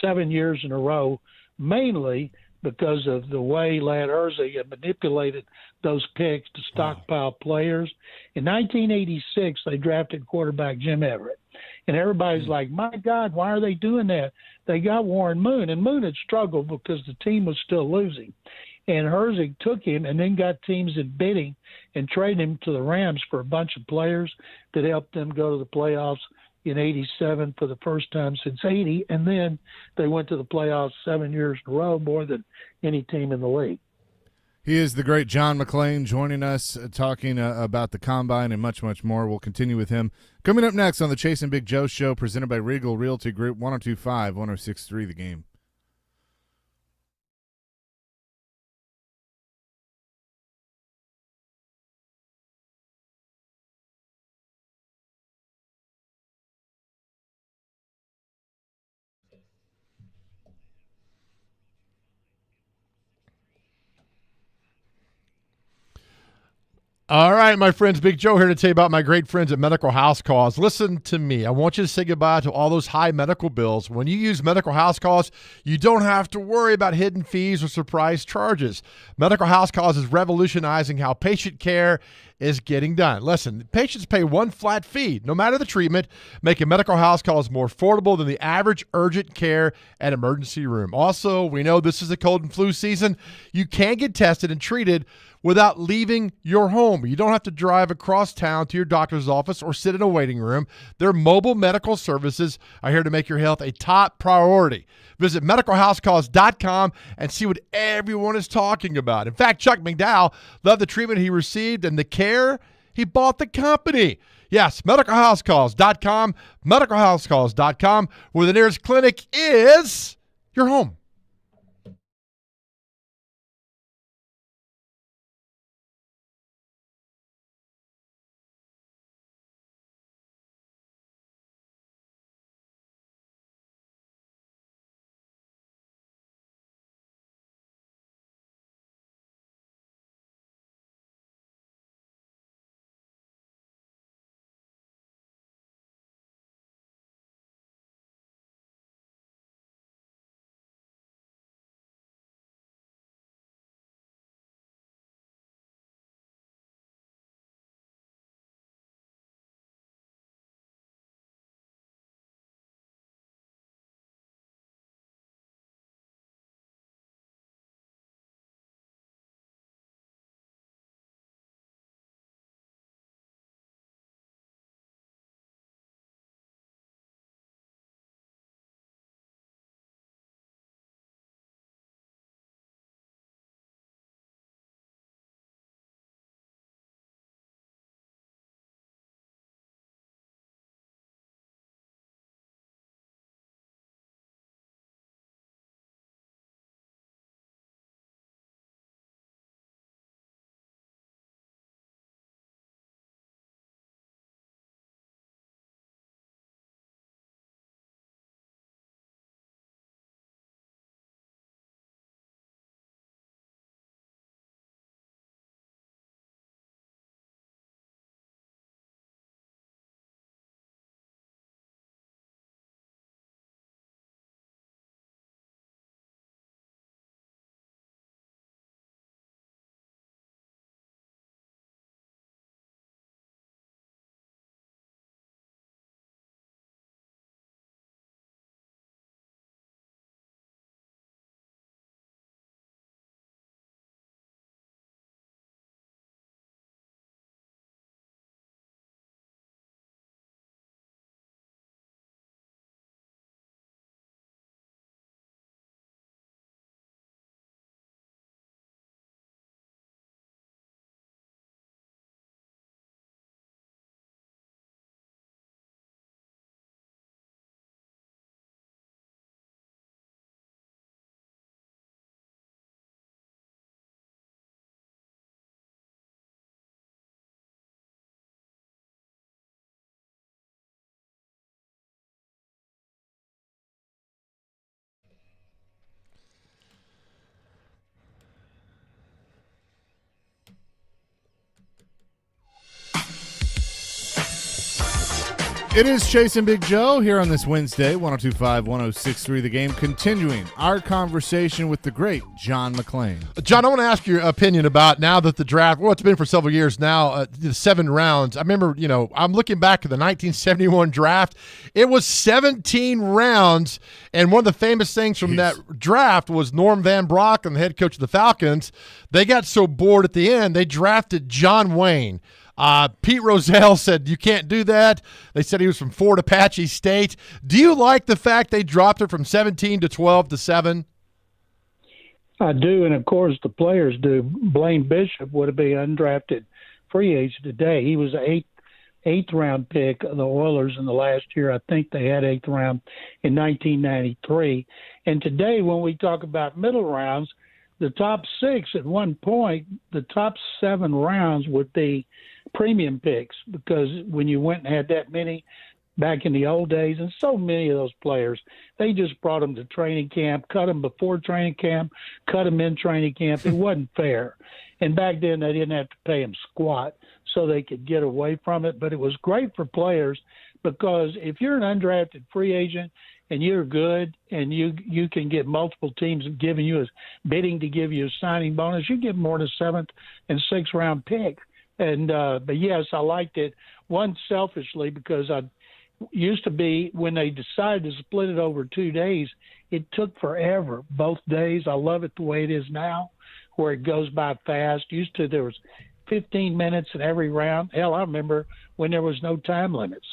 7 years in a row, mainly because of the way Ladd Herzig had manipulated those picks to stockpile players. In 1986, they drafted quarterback Jim Everett. And everybody's like, my God, why are they doing that? They got Warren Moon, and Moon had struggled because the team was still losing. And Herzig took him and then got teams in bidding and traded him to the Rams for a bunch of players that helped them go to the playoffs in 87 for the first time since 80. And then they went to the playoffs 7 years in a row, more than any team in the league. He is the great John McClain joining us, talking about the Combine and much, much more. We'll continue with him. Coming up next on the Chase and Big Joe Show, presented by Regal Realty Group, 102.5, 106.3 The Game. All right, my friends, Big Joe here to tell you about my great friends at Medical House Calls. Listen to me. I want you to say goodbye to all those high medical bills. When you use Medical House Calls, you don't have to worry about hidden fees or surprise charges. Medical House Calls is revolutionizing how patient care is getting done. Listen, patients pay one flat fee, no matter the treatment, making Medical House Calls more affordable than the average urgent care and emergency room. Also, we know this is a cold and flu season. You can get tested and treated without leaving your home. You don't have to drive across town to your doctor's office or sit in a waiting room. Their mobile medical services are here to make your health a top priority. Visit medicalhousecalls.com and see what everyone is talking about. In fact, Chuck McDowell loved the treatment he received and the care. He bought the company. Yes, medicalhousecalls.com, medicalhousecalls.com, where the nearest clinic is your home. It is Chase and Big Joe here on this Wednesday, 102.5, 106.3 The Game, continuing our conversation with the great John McClain. John, I want to ask your opinion about now that the draft, well, it's been for several years now, the 7 rounds. I remember, I'm looking back at the 1971 draft. It was 17 rounds, and one of the famous things from that draft was Norm Van Broek, the head coach of the Falcons. They got so bored at the end, they drafted John Wayne. Pete Rozelle said, you can't do that. They said he was from Fort Apache State. Do you like the fact they dropped it from 17 to 12 to 7? I do, and of course the players do. Blaine Bishop would have been undrafted free agent today. He was an eighth round pick of the Oilers in the last year. I think they had 8th round in 1993. And today, when we talk about middle rounds, the top 6 at one point, the top 7 rounds would be premium picks, because when you went and had that many back in the old days, and so many of those players, they just brought them to training camp, cut them before training camp, cut them in training camp. It wasn't fair. And back then they didn't have to pay them squat, so they could get away from it. But it was great for players, because if you're an undrafted free agent and you're good and you can get multiple teams giving you a bidding to give you a signing bonus, you get more than a 7th and 6th round pick. And but yes, I liked it. One, selfishly, because I used to be, when they decided to split it over 2 days, it took forever, both days. I love it the way it is now, where it goes by fast. Used to, there was 15 minutes in every round. Hell, I remember when there was no time limits.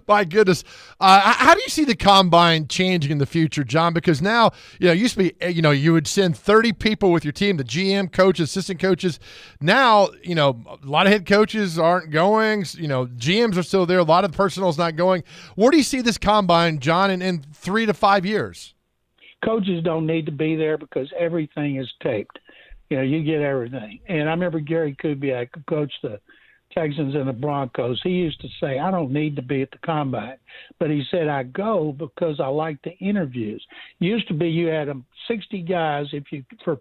My goodness. How do you see the combine changing in the future, John? Because now, it used to be, you would send 30 people with your team, the GM, coaches, assistant coaches. Now, a lot of head coaches aren't going. GMs are still there. A lot of personnel is not going. Where do you see this combine, John, in 3 to 5 years? Coaches don't need to be there because everything is taped. You get everything. And I remember Gary Kubiak, who coached the Texans and the Broncos. He used to say, I don't need to be at the combine. But he said, I go because I like the interviews. Used to be you had 60 guys for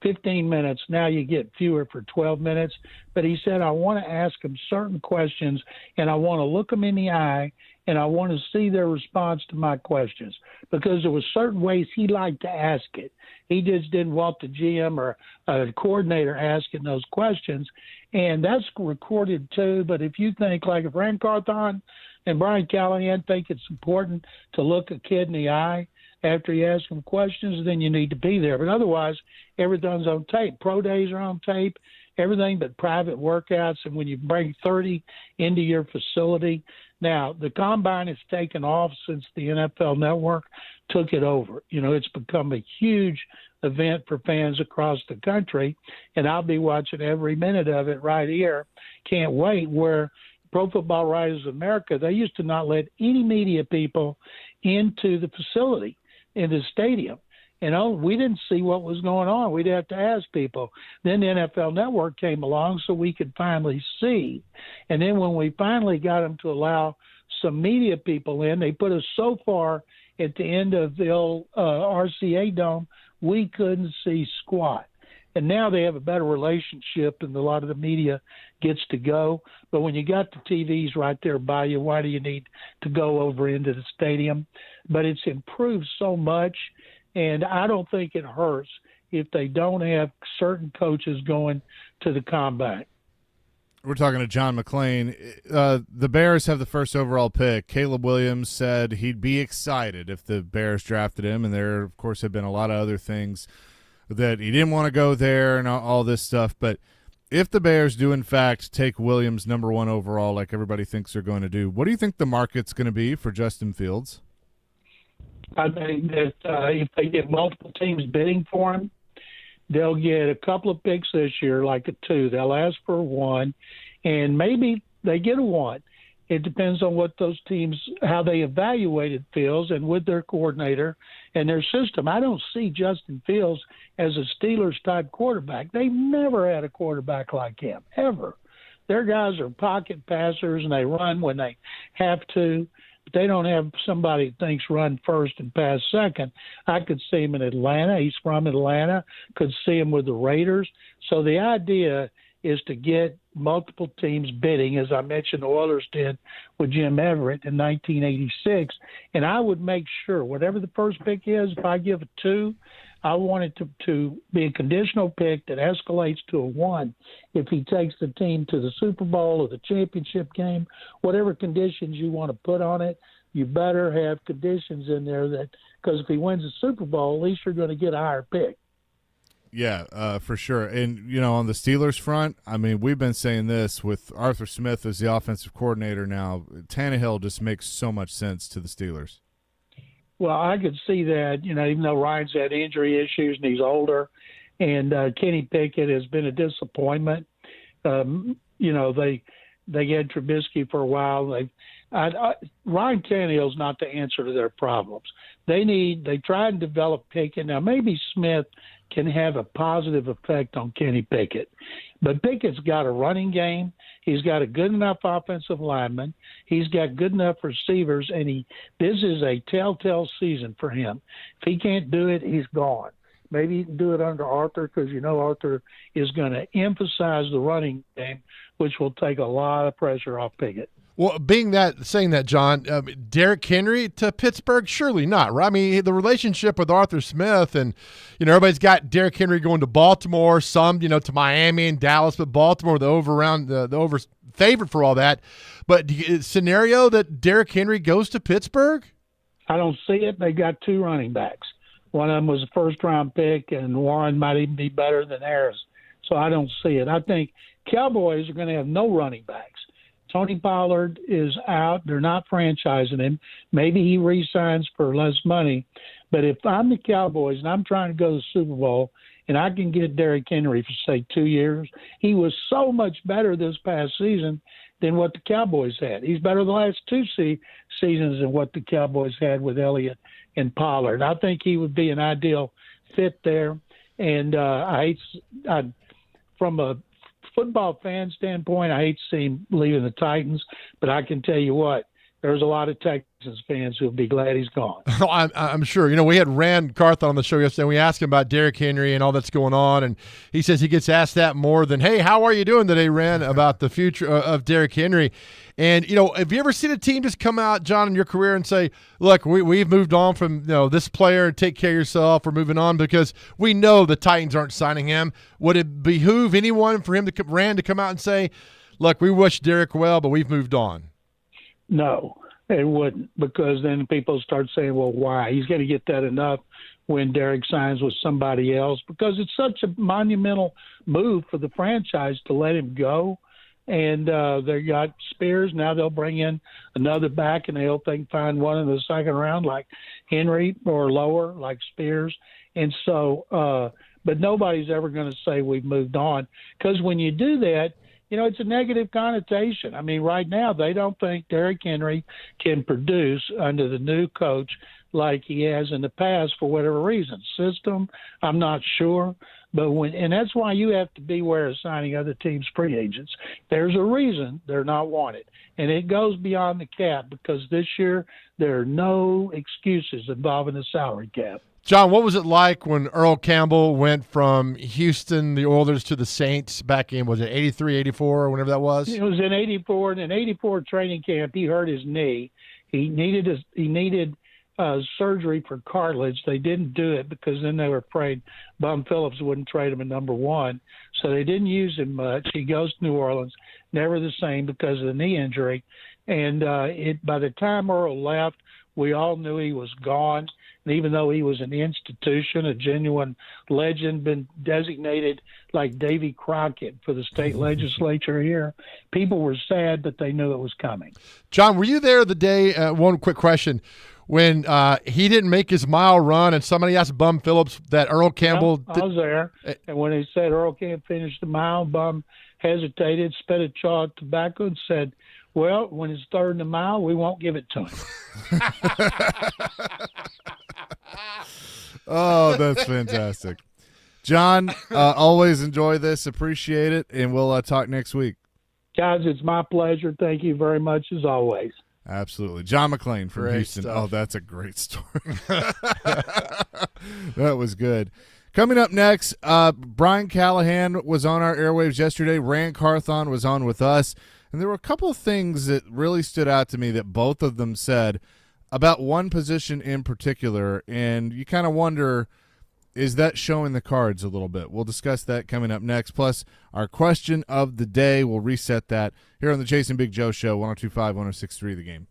15 minutes. Now you get fewer for 12 minutes. But he said, I want to ask them certain questions, and I want to look them in the eye, and I want to see their response to my questions, because there were certain ways he liked to ask it. He just didn't want the GM or a coordinator asking those questions, and that's recorded too. But if you think, like if Ran Carthon and Brian Callahan think it's important to look a kid in the eye after you ask them questions, then you need to be there. But otherwise, everything's on tape. Pro days are on tape, everything but private workouts. And when you bring 30 into your facility, now the combine has taken off since the NFL Network took it over. It's become a huge event for fans across the country, and I'll be watching every minute of it right here. Can't wait. Where Pro Football Writers of America, they used to not let any media people into the facility, in the stadium. We didn't see what was going on. We'd have to ask people. Then the NFL Network came along so we could finally see. And then when we finally got them to allow some media people in, they put us so far at the end of the old RCA Dome, we couldn't see squat. And now they have a better relationship, and a lot of the media gets to go. But when you got the TVs right there by you, why do you need to go over into the stadium? But it's improved so much, and I don't think it hurts if they don't have certain coaches going to the combine. We're talking to John McClain. The Bears have the first overall pick. Caleb Williams said he'd be excited if the Bears drafted him, and there, of course, have been a lot of other things that he didn't want to go there and all this stuff. But if the Bears do, in fact, take Williams number 1 overall like everybody thinks they're going to do, what do you think the market's going to be for Justin Fields? I think that if they get multiple teams bidding for him, they'll get a couple of picks this year, like a 2. They'll ask for 1, and maybe they get a 1. It depends on what those teams, how they evaluated Fields and with their coordinator and their system. I don't see Justin Fields as a Steelers-type quarterback. They've never had a quarterback like him, ever. Their guys are pocket passers, and they run when they have to. But they don't have somebody that thinks run first and pass second. I could see him in Atlanta. He's from Atlanta. Could see him with the Raiders. So the idea is to get multiple teams bidding, as I mentioned, the Oilers did with Jim Everett in 1986. And I would make sure, whatever the first pick is, if I give a 2, I want it to be a conditional pick that escalates to a 1 if he takes the team to the Super Bowl or the championship game. Whatever conditions you want to put on it, you better have conditions in there that, because if he wins the Super Bowl, at least you're going to get a higher pick. Yeah, for sure. And, on the Steelers front, I mean, we've been saying this with Arthur Smith as the offensive coordinator now. Tannehill just makes so much sense to the Steelers. Well, I could see that, even though Ryan's had injury issues and he's older, and Kenny Pickett has been a disappointment. They had Trubisky for a while. Ryan Tannehill's not the answer to their problems. They try and develop Pickett. Now, maybe Smith can have a positive effect on Kenny Pickett, but Pickett's got a running game. He's got a good enough offensive lineman. He's got good enough receivers, and this is a telltale season for him. If he can't do it, he's gone. Maybe he can do it under Arthur, because Arthur is going to emphasize the running game, which will take a lot of pressure off Pickett. Well, saying that, John, Derrick Henry to Pittsburgh, surely not, right? I mean, the relationship with Arthur Smith, and everybody's got Derrick Henry going to Baltimore, some to Miami and Dallas, but Baltimore the over favorite for all that. But scenario that Derrick Henry goes to Pittsburgh? I don't see it. They got 2 running backs. One of them was a first-round pick, and Warren might even be better than Harris. So I don't see it. I think Cowboys are going to have no running backs. Tony Pollard is out. They're not franchising him. Maybe he re-signs for less money. But if I'm the Cowboys and I'm trying to go to the Super Bowl and I can get Derrick Henry for, say, 2 years, he was so much better this past season than what the Cowboys had. He's better the last 2 seasons than what the Cowboys had with Elliott and Pollard. I think he would be an ideal fit there. And from a football fan standpoint, I hate to see him leaving the Titans, but I can tell you what, there's a lot of Texans fans who will be glad he's gone. I'm sure. We had Rand Carthon on the show yesterday, and we asked him about Derrick Henry and all that's going on, and he says he gets asked that more than, hey, how are you doing today, Rand, about the future of Derrick Henry. And, have you ever seen a team just come out, John, in your career and say, look, we've moved on from this player, take care of yourself, we're moving on, because we know the Titans aren't signing him? Would it behoove anyone for him Rand to come out and say, look, we wish Derrick well, but we've moved on? No, it wouldn't, because then people start saying, well, why? He's going to get that enough when Derrick signs with somebody else, because it's such a monumental move for the franchise to let him go. And they got Spears. Now they'll bring in another back, and they hope they can find one in the second round like Henry, or lower like Spears. And so, but nobody's ever going to say we've moved on, because when you do that, it's a negative connotation. I mean, right now they don't think Derrick Henry can produce under the new coach like he has in the past for whatever reason. System, I'm not sure. But and that's why you have to beware of signing other teams' free agents. There's a reason they're not wanted. And it goes beyond the cap, because this year there are no excuses involving the salary cap. John, what was it like when Earl Campbell went from Houston, the Oilers, to the Saints back in, was it 83, 84, or whenever that was? It was in 84. In 84 training camp, he hurt his knee. He needed surgery for cartilage. They didn't do it because then they were afraid Bum Phillips wouldn't trade him at number 1. So they didn't use him much. He goes to New Orleans, never the same because of the knee injury. And by the time Earl left, we all knew he was gone. And even though he was an institution, a genuine legend, been designated like Davy Crockett for the state legislature here, people were sad, but they knew it was coming. John, were you there the day, one quick question, when he didn't make his mile run and somebody asked Bum Phillips that Earl Campbell I was there. And when he said Earl can't finish the mile, Bum hesitated, spit a chaw of tobacco, and said, well, when it's third in the mile, we won't give it to him. Oh, that's fantastic. John, always enjoy this. Appreciate it. And we'll talk next week. Guys, it's my pleasure. Thank you very much, as always. Absolutely. John McClain from Great Houston. stuff. Oh, that's a great story. That was good. Coming up next, Brian Callahan was on our airwaves yesterday. Rand Carthon was on with us. And there were a couple of things that really stood out to me that both of them said about one position in particular. And you kind of wonder, is that showing the cards a little bit? We'll discuss that coming up next. Plus, our question of the day, we'll reset that here on the Jason Big Joe Show, 102.5, 106.3 The Game.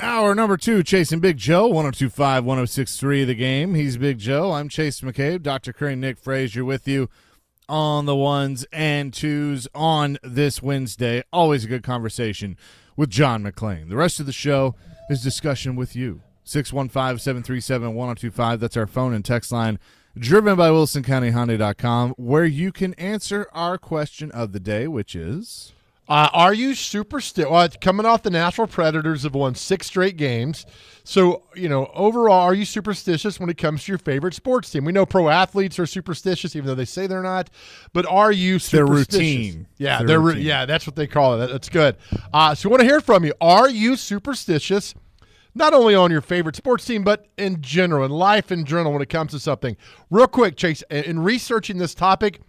Hour number 2, Chasing Big Joe, 102.5, 106.3 The Game. He's Big Joe. I'm Chase McCabe. Dr. Crane, Nick Frazier with you on the ones and twos on this Wednesday. Always a good conversation with John McClain. The rest of the show is discussion with you. 615-737-1025. That's our phone and text line, driven by WilsonCountyHonda.com, where you can answer our question of the day, which is... Are you superstitious? Well, coming off the Nashville Predators have won 6 straight games. So, overall, are you superstitious when it comes to your favorite sports team? We know pro athletes are superstitious, even though they say they're not. But are you superstitious? Their routine. Yeah, their routine. Yeah, that's what they call it. That's good. So we want to hear from you. Are you superstitious, not only on your favorite sports team, but in general, in life in general, when it comes to something? Real quick, Chase, in researching this topic,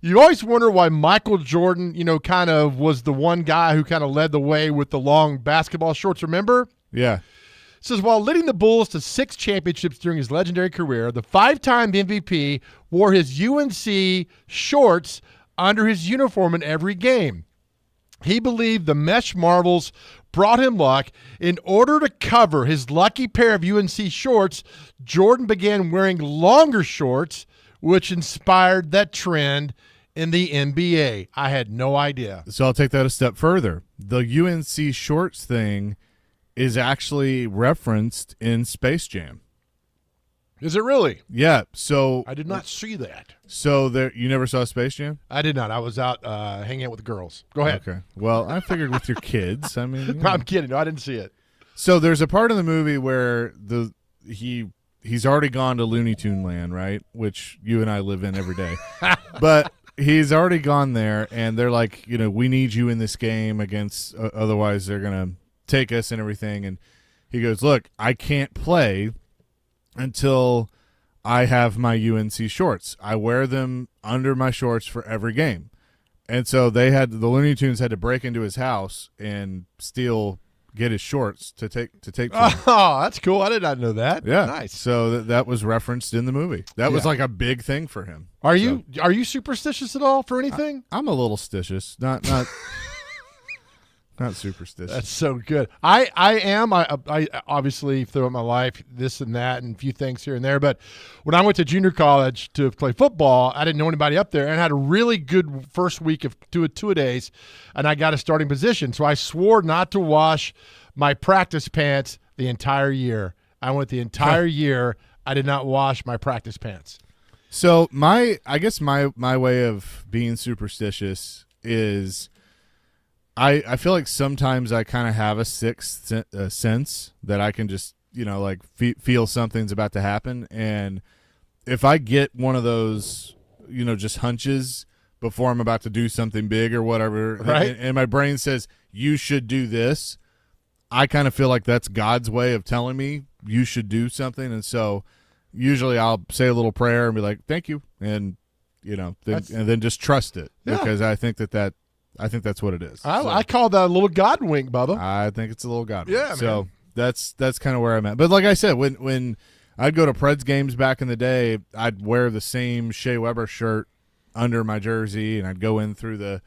you always wonder why Michael Jordan, kind of was the one guy who kind of led the way with the long basketball shorts. Remember? Yeah. It says, while leading the Bulls to 6 championships during his legendary career, the 5-time MVP wore his UNC shorts under his uniform in every game. He believed the mesh marbles brought him luck. In order to cover his lucky pair of UNC shorts, Jordan began wearing longer shorts, which inspired that trend in the NBA. I had no idea. So I'll take that a step further. The UNC shorts thing is actually referenced in Space Jam. Is it really? Yeah. So I did not see that. So you never saw Space Jam? I did not. I was out hanging out with the girls. Go ahead. Okay. Well, I figured with your kids. I mean, I'm kidding. No, I didn't see it. So there's a part of the movie where he's already gone to Looney Tune Land, right? Which you and I live in every day. But he's already gone there, and they're like, we need you in this game against, otherwise they're going to take us and everything. And he goes, look, I can't play until I have my UNC shorts. I wear them under my shorts for every game. And so the Looney Tunes had to break into his house and get his shorts to take to him. Oh, that's cool. I did not know that. Yeah. Nice. So that was referenced in the movie. That was like a big thing for him. Are you superstitious at all for anything? I'm a little stitious. Not not superstitious. That's so good. I am. I obviously throughout my life, this and that and a few things here and there. But when I went to junior college to play football, I didn't know anybody up there and had a really good first week of two-a-days, and I got a starting position. So I swore not to wash my practice pants the entire year. I went the entire year. I did not wash my practice pants. So I guess my way of being superstitious is I feel like sometimes I kind of have a sixth sense that I can just, feel something's about to happen. And if I get one of those, just hunches before I'm about to do something big or whatever, right, and my brain says, you should do this, I kind of feel like that's God's way of telling me you should do something. And so usually I'll say a little prayer and be like, thank you. And, and then just trust it, because I think I think that's what it is. I call that a little God wink, Bubba. I think it's a little God wink. Yeah, so man. that's kind of where I'm at. But like I said, when I'd go to Preds games back in the day, I'd wear the same Shea Weber shirt under my jersey, and I'd go in through the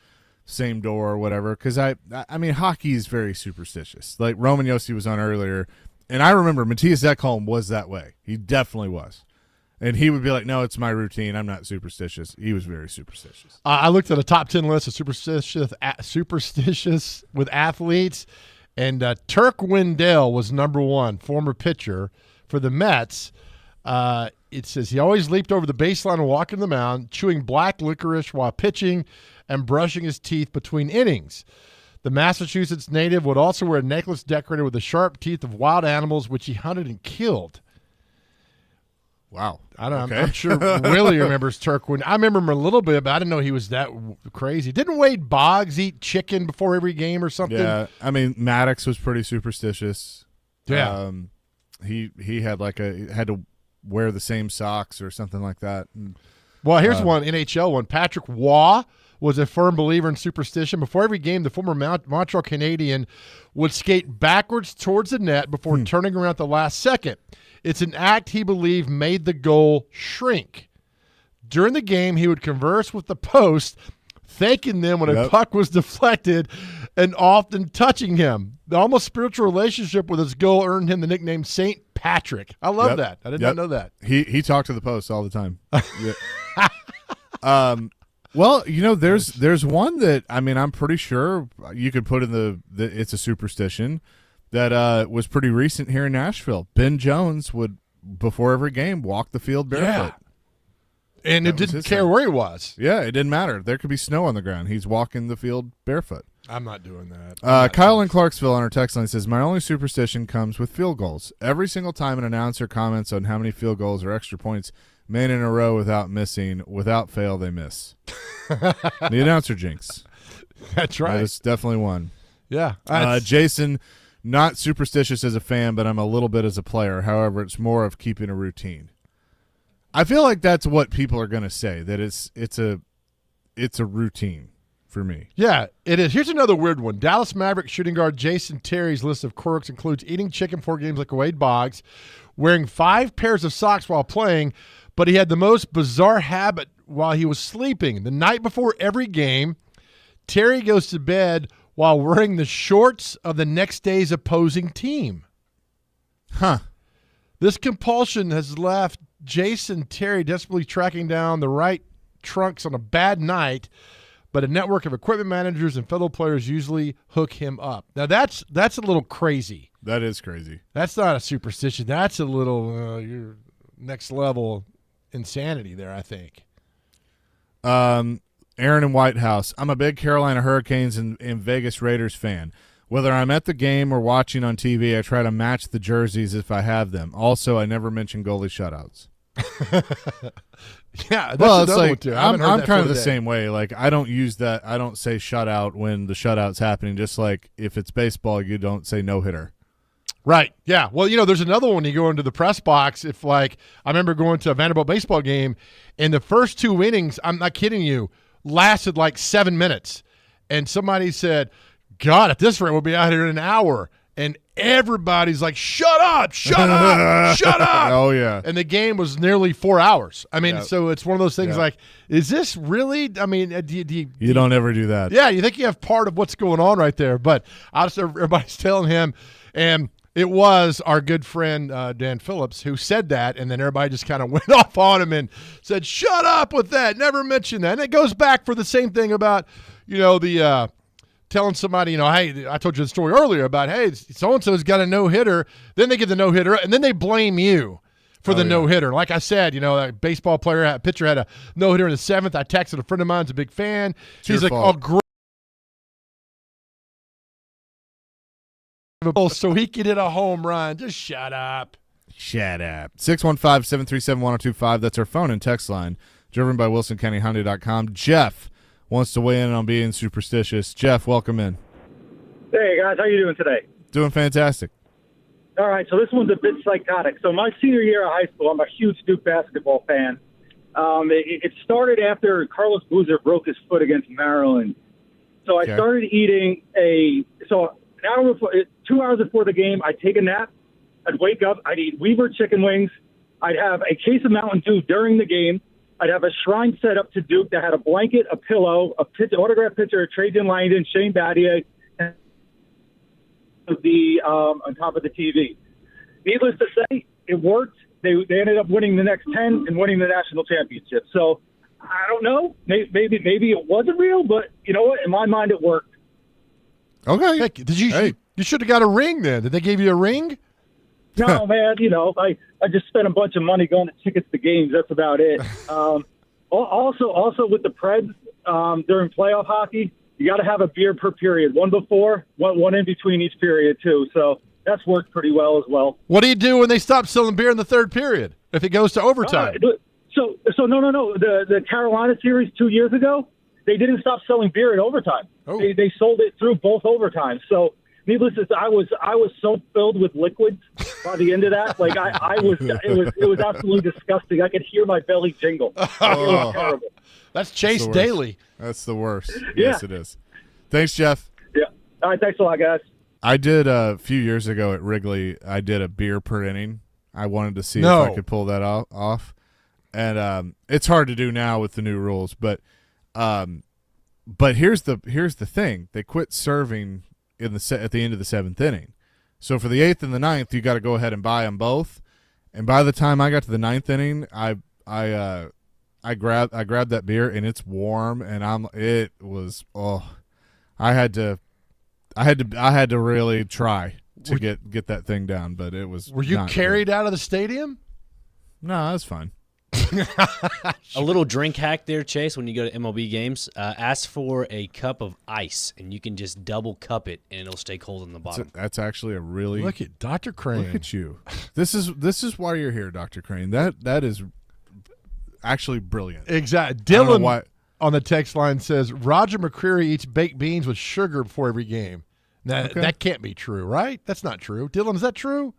same door or whatever. Because I mean, hockey is very superstitious. Like Roman Josi was on earlier, and I remember Matthias Ekholm was that way. He definitely was. And he would be like, no, it's my routine. I'm not superstitious. He was very superstitious. I looked at a top 10 list of superstitious with athletes, and Turk Wendell was number 1, former pitcher for the Mets. It says he always leaped over the baseline and walked in the mound, chewing black licorice while pitching and brushing his teeth between innings. The Massachusetts native would also wear a necklace decorated with the sharp teeth of wild animals, which he hunted and killed. Wow. I don't know. Okay. I'm sure Willie remembers Turk Wendell. I remember him a little bit, but I didn't know he was that crazy. Didn't Wade Boggs eat chicken before every game or something? Yeah. I mean, Maddox was pretty superstitious. Yeah. He had had to wear the same socks or something like that. And, well, here's one, NHL one. Patrick Waugh was a firm believer in superstition. Before every game, the former Montreal Canadian would skate backwards towards the net before turning around at the last second. It's an act he believed made the goal shrink. During the game, he would converse with the post thanking them when a puck was deflected and often touching him. The almost spiritual relationship with his goal earned him the nickname St. Patrick. I love that. I did not know that. He talked to the Post all the time. Well, there's one that I'm pretty sure you could put in the it's a superstition that was pretty recent here in Nashville. Ben Jones would, before every game, walk the field barefoot. Yeah. And it didn't care where he was. Yeah, it didn't matter. There could be snow on the ground. He's walking the field barefoot. I'm not doing that. Kyle in Clarksville on our text line says, my only superstition comes with field goals. Every single time an announcer comments on how many field goals or extra points made in a row without missing, without fail, they miss. The announcer jinx. That's right. That is definitely one. Yeah. Jason, not superstitious as a fan, but I'm a little bit as a player. However, it's more of keeping a routine. I feel like that's what people are going to say, that it's a routine for me. Yeah, it is. Here's another weird one. Dallas Mavericks shooting guard Jason Terry's list of quirks includes eating chicken before games like Wade Boggs, wearing 5 pairs of socks while playing, but he had the most bizarre habit while he was sleeping. The night before every game, Terry goes to bed while wearing the shorts of the next day's opposing team. Huh. This compulsion has left Jason Terry desperately tracking down the right trunks on a bad night, but a network of equipment managers and fellow players usually hook him up. Now, that's a little crazy. That is crazy. That's not a superstition. That's a little your next level insanity there, I think. Aaron in White House. I'm a big Carolina Hurricanes and Vegas Raiders fan. Whether I'm at the game or watching on TV, I try to match the jerseys if I have them. Also, I never mention goalie shutouts. Yeah, that's well, it's another like one too. I'm kind of the same way. Like, I don't use that. I don't say shutout when the shutout's happening. Just like if it's baseball, you don't say no hitter. Right. Yeah. Well, there's another one. You go into the press box. If I remember going to a Vanderbilt baseball game, and the first 2 innings, I'm not kidding you, lasted like 7 minutes, and somebody said, God, at this rate, we'll be out here in an hour. And everybody's like, shut up, shut up, shut up. Oh, yeah. And the game was nearly 4 hours. I mean, so it's one of those things like, is this really, you don't ever do that. Yeah, you think you have part of what's going on right there. But everybody's telling him, and it was our good friend Dan Phillips who said that, and then everybody just kind of went off on him and said, shut up with that, never mention that. And it goes back for the same thing about, the telling somebody, hey, I told you the story earlier about, hey, so-and-so's got a no-hitter. Then they get the no-hitter, and then they blame you for the no-hitter. Like I said, a baseball pitcher had a no-hitter in the 7th. I texted a friend of mine who's a big fan. He's like, oh, great. So he could hit a home run. Just shut up. Shut up. 615-737-1025. That's our phone and text line. Driven by WilsonCountyHyundai.com. Jeff wants to weigh in on being superstitious. Jeff, welcome in. Hey, guys. How you doing today? Doing fantastic. All right, so this one's a bit psychotic. So my senior year of high school, I'm a huge Duke basketball fan. It started after Carlos Boozer broke his foot against Maryland. So I started eating an hour before, 2 hours before the game, I'd take a nap. I'd wake up. I'd eat Weaver chicken wings. I'd have a case of Mountain Dew during the game. I'd have a shrine set up to Duke that had a blanket, a pillow, autographed picture of Trajan Langdon, Shane Battier, and on top of the TV. Needless to say, it worked. They ended up winning the next 10 and winning the national championship. So I don't know. Maybe it wasn't real, but you know what? In my mind, it worked. Okay. Heck, you should have got a ring then. Did they give you a ring? No, man. I just spent a bunch of money going to tickets to games. That's about it. Also with the Preds during playoff hockey, you got to have a beer per period. One before, one in between each period too. So that's worked pretty well as well. What do you do when they stop selling beer in the 3rd period if it goes to overtime? So no. The Carolina series 2 years ago, they didn't stop selling beer in overtime. Oh. They sold it through both overtimes. So needless to say, I was so filled with liquids by the end of that. Like it was absolutely disgusting. I could hear my belly jingle. It was terrible. That's Chase Daly. That's the worst. Yeah. Yes, it is. Thanks, Jeff. Yeah. All right. Thanks a lot, guys. I did a few years ago at Wrigley. I did a beer per inning. I wanted to see if I could pull that off. And it's hard to do now with the new rules, but But here's the thing: they quit serving at the end of the 7th inning. So for the 8th and the 9th, you got to go ahead and buy them both. And by the time I got to the 9th inning, I grabbed that beer and it's warm and I had to really try to get that thing down, but it was. Were you not carried good. out of the stadium? No, that's fine. A little drink hack there, Chase, when you go to MLB games. Ask for a cup of ice, and you can just double cup it, and it'll stay cold in the bottom. That's actually a really Look at Dr. Crane. Look at you. This is why you're here, Dr. Crane. That is actually brilliant. Exactly. I don't know Dylan why. on the text line says Roger McCreary eats baked beans with sugar before every game. Now, that can't be true, right? That's not true. Dylan, is that true?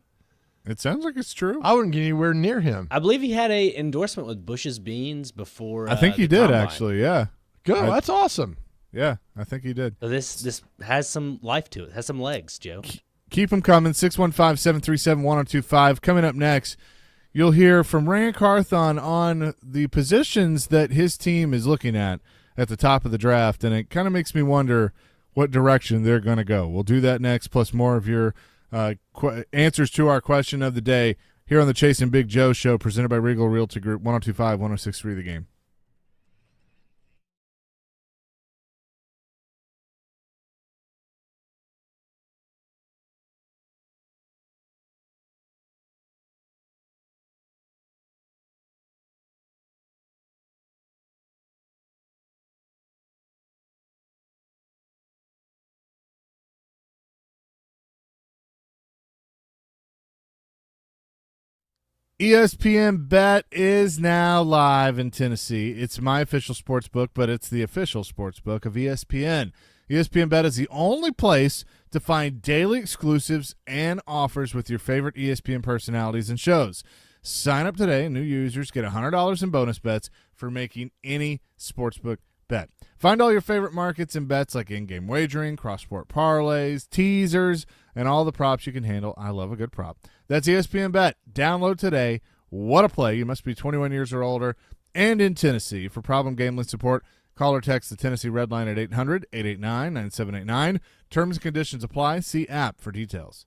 It sounds like it's true. I wouldn't get anywhere near him. I believe he had a endorsement with Bush's Beans before. I think he the did, combine. actually. Yeah. Good. That's awesome. Yeah, I think he did. So this has some life to it. Has some legs, Joe. Keep them coming. 615-737-1025. Coming up next, you'll hear from Rand Carthon on the positions that his team is looking at the top of the draft, and it kind of makes me wonder what direction they're going to go. We'll do that next, plus more of your answers to our question of the day here on the Chase and Big Joe Show, presented by Regal Realty Group, 102.5, 106.3 The Game. ESPN Bet is now live in Tennessee. It's my official sports book, but it's the official sports book of ESPN. ESPN Bet is the only place to find daily exclusives and offers with your favorite ESPN personalities and shows. Sign up today, and new users get $100 in bonus bets for making any sportsbook bet. Find all your favorite markets and bets like in-game wagering, cross-sport parlays, teasers, and all the props you can handle. I love a good prop. That's ESPN Bet. Download today. What a play. You must be 21 years or older and in Tennessee. For problem gambling support, call or text the Tennessee Red Line at 800-889-9789. Terms and conditions apply. See app for details.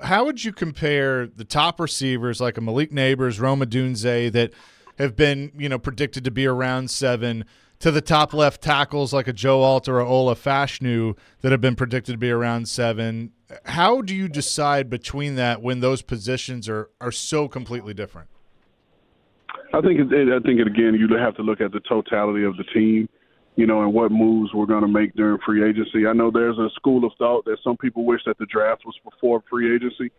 how would you compare the top receivers like a Malik Neighbors, Rome Odunze that have been, predicted to be around 7 to the top left tackles like a Joe Alt or a Ola Fashanu that have been predicted to be around 7? How do you decide between that when those positions are so completely different? I think again, you have to look at the totality of the team, and what moves we're going to make during free agency. I know there's a school of thought that some people wish that the draft was before free agency.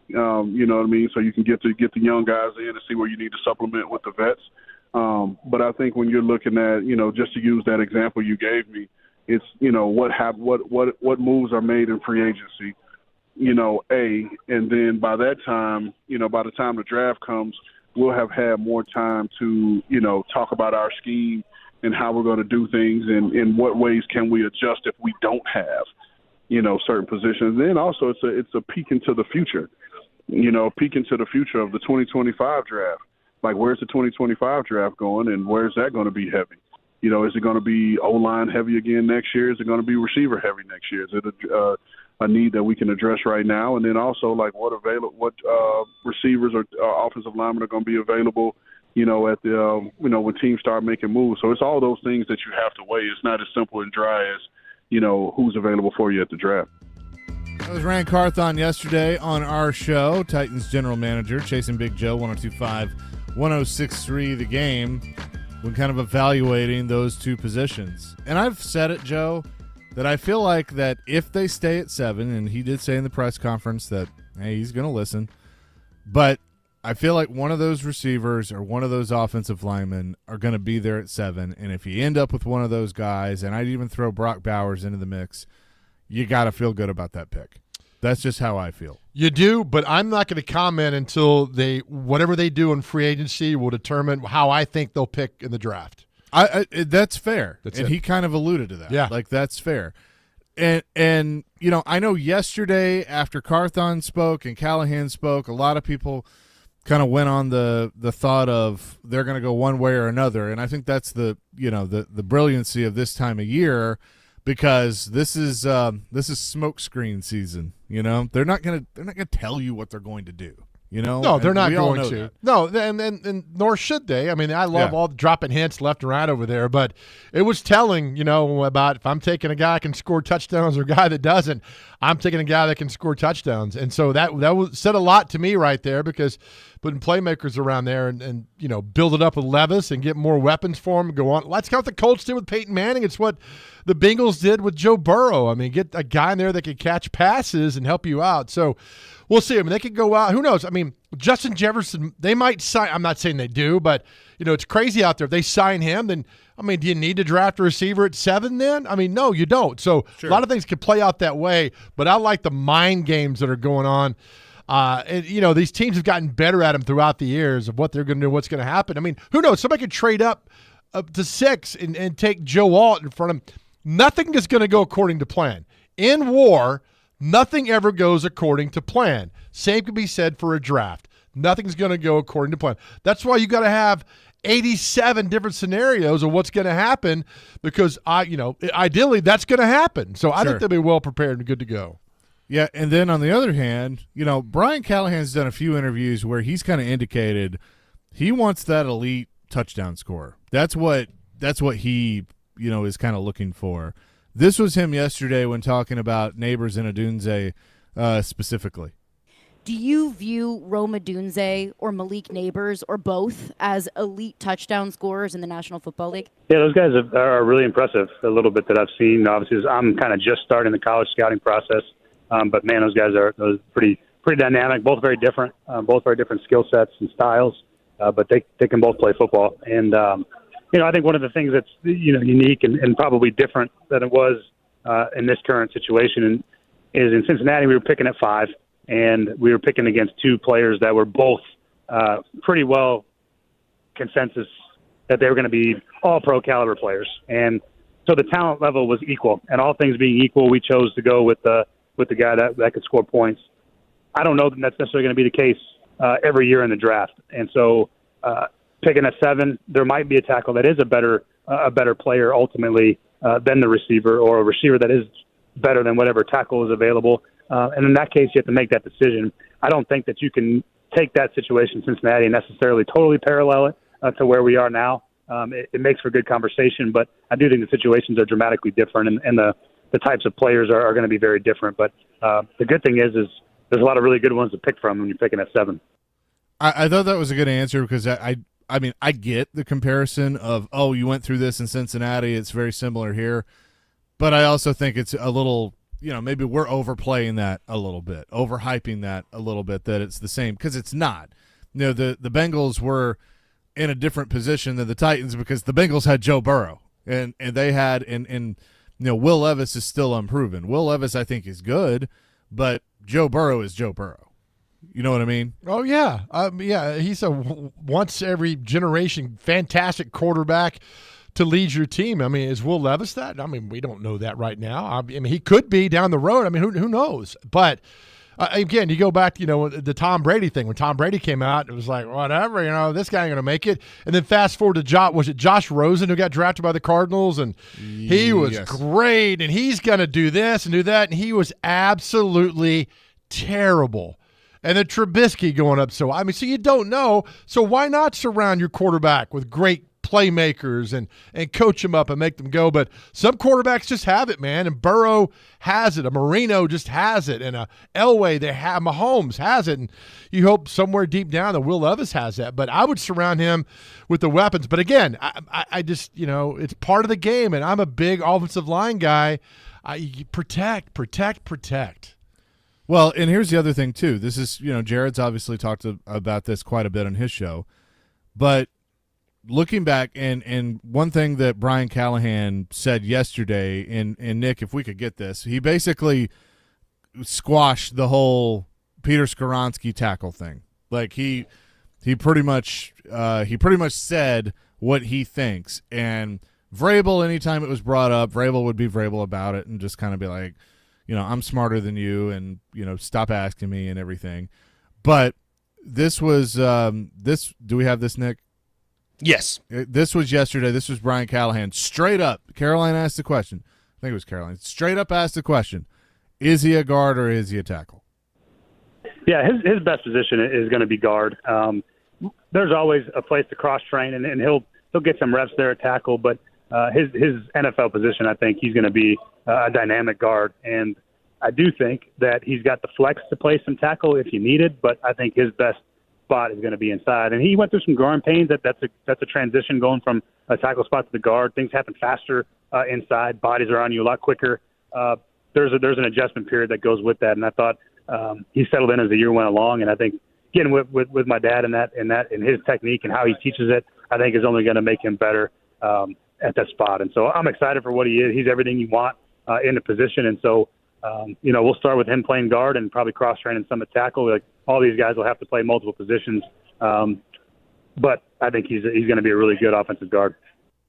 You know what I mean? So you can get the young guys in and see where you need to supplement with the vets. But I think when you're looking at, just to use that example you gave me, it's, what moves are made in free agency, and then by that time, by the time the draft comes, we'll have had more time to, talk about our scheme and how we're going to do things and in what ways can we adjust if we don't have, certain positions. Then also it's a peek into the future, peek into the future of the 2025 draft. Like, where's the 2025 draft going, and where's that going to be heavy? Is it going to be O-line heavy again next year? Is it going to be receiver heavy next year? Is it a need that we can address right now? And then also, like, what receivers or offensive linemen are going to be available, at the when teams start making moves. So it's all those things that you have to weigh. It's not as simple and dry as, who's available for you at the draft. That was Ran Carthon yesterday on our show, Titans general manager, chasing Big Joe, 102.5, 106.3 The Game, when kind of evaluating those two positions. And I've said it, Joe, that I feel like that if they stay at 7, and he did say in the press conference that, hey, he's going to listen, but I feel like one of those receivers or one of those offensive linemen are going to be there at 7, and if you end up with one of those guys, and I'd even throw Brock Bowers into the mix, you got to feel good about that pick. That's just how I feel. You do, but I'm not going to comment until whatever they do in free agency will determine how I think they'll pick in the draft. That's fair. He kind of alluded to that. Yeah. Like, that's fair. And I know yesterday after Carthon spoke and Callahan spoke, a lot of people kind of went on the thought of they're going to go one way or another. And I think that's the brilliancy of this time of year, because this is smokescreen season. They're not gonna tell you what they're going to do. No, they're not going to. That. No, and nor should they. I mean, I love all the dropping hints left and right over there, but it was telling, about if I'm taking a guy that can score touchdowns or a guy that doesn't, I'm taking a guy that can score touchdowns. And so that said a lot to me right there, because putting playmakers around there and build it up with Levis and get more weapons for him and go on. That's what the Colts did with Peyton Manning. It's what the Bengals did with Joe Burrow. I mean, get a guy in there that can catch passes and help you out. So we'll see. I mean, they could go out. Who knows? I mean, Justin Jefferson, they might sign. I'm not saying they do, but, it's crazy out there. If they sign him, then, I mean, do you need to draft a receiver at 7 then? I mean, no, you don't. So sure. A lot of things could play out that way, but I like the mind games that are going on. And, these teams have gotten better at them throughout the years of what they're going to do, what's going to happen. I mean, who knows? Somebody could trade up to 6 and take Joe Alt in front of him. Nothing is going to go according to plan. In war, nothing ever goes according to plan. Same can be said for a draft. Nothing's going to go according to plan. That's why you got to have 87 different scenarios of what's going to happen, because ideally that's going to happen. So I think they'll be well prepared and good to go. Yeah, and then on the other hand, Brian Callahan's done a few interviews where he's kind of indicated he wants that elite touchdown scorer. That's what he, is kind of looking for. This was him yesterday when talking about Neighbors and Odunze specifically. Do you view Rome Odunze or Malik Neighbors or both as elite touchdown scorers in the National Football League? Yeah, those guys are really impressive, a little bit that I've seen. Obviously, I'm kind of just starting the college scouting process. But, man, those guys are pretty dynamic, both very different skill sets and styles, but they can both play football. And, I think one of the things that's, unique and probably different than it was in this current situation is in Cincinnati we were picking at 5, and we were picking against 2 players that were both pretty well consensus that they were going to be all-pro caliber players. And so the talent level was equal. And all things being equal, we chose to go with the guy that could score points. I don't know that that's necessarily going to be the case every year in the draft. And so picking a 7, there might be a tackle that is a better player ultimately than the receiver, or a receiver that is, better than whatever tackle is available. And in that case, you have to make that decision. I don't think that you can take that situation in Cincinnati and necessarily totally parallel it to where we are now. It makes for good conversation, but I do think the situations are dramatically different, and the types of players are going to be very different. But the good thing is there's a lot of really good ones to pick from when you're picking at 7. I thought that was a good answer because I mean, I get the comparison of, oh, you went through this in Cincinnati, it's very similar here. But I also think it's a little, maybe we're overplaying that a little bit, overhyping that a little bit, that it's the same, because it's not. The Bengals were in a different position than the Titans because the Bengals had Joe Burrow, and they had, and Will Levis is still unproven. Will Levis, I think, is good, but Joe Burrow is Joe Burrow. You know what I mean? Oh, yeah. He's a once every generation fantastic quarterback to lead your team. I mean, is Will Levis that? I mean, we don't know that right now. I mean, he could be down the road. I mean, who knows? But, again, you go back to, the Tom Brady thing. When Tom Brady came out, it was like, whatever, this guy ain't going to make it. And then fast forward to Josh Rosen, who got drafted by the Cardinals, and he was great, and he's going to do this and do that, and he was absolutely terrible. And then Trubisky going up. So you don't know. So why not surround your quarterback with great playmakers and coach them up and make them go? But some quarterbacks just have it, man. And Burrow has it. A Marino just has it. And a Elway, Mahomes has it. And you hope somewhere deep down that Will Levis has that. But I would surround him with the weapons. But again, I just, it's part of the game. And I'm a big offensive line guy. Protect. Well, and here's the other thing, too. This is, Jared's obviously talked about this quite a bit on his show. But looking back, and one thing that Brian Callahan said yesterday, and Nick, if we could get this, he basically squashed the whole Peter Skoronski tackle thing. Like, he pretty much said what he thinks. And Vrabel, anytime it was brought up, Vrabel would be Vrabel about it and just kind of be like, I'm smarter than you, and, stop asking me and everything. But this was do we have this, Nick? Yes. This was yesterday. This was Brian Callahan. Straight up, Caroline asked the question. I think it was Caroline. Straight up asked the question, is he a guard or is he a tackle? Yeah, his best position is going to be guard. There's always a place to cross-train, and he'll get some reps there at tackle, but his NFL position, I think he's going to be a dynamic guard, and I do think that he's got the flex to play some tackle if you need it, but I think his best spot is going to be inside. And he went through some growing pains. That's a transition going from a tackle spot to the guard. Things happen faster inside. Bodies are on you a lot quicker. There's an adjustment period that goes with that, and I thought he settled in as the year went along. And I think again with my dad in his technique and how he teaches it, I think is only going to make him better at that spot. And so I'm excited for what he is. He's everything you want in the position. And so, we'll start with him playing guard and probably cross-training some at tackle. Like, all these guys will have to play multiple positions. But I think he's going to be a really good offensive guard.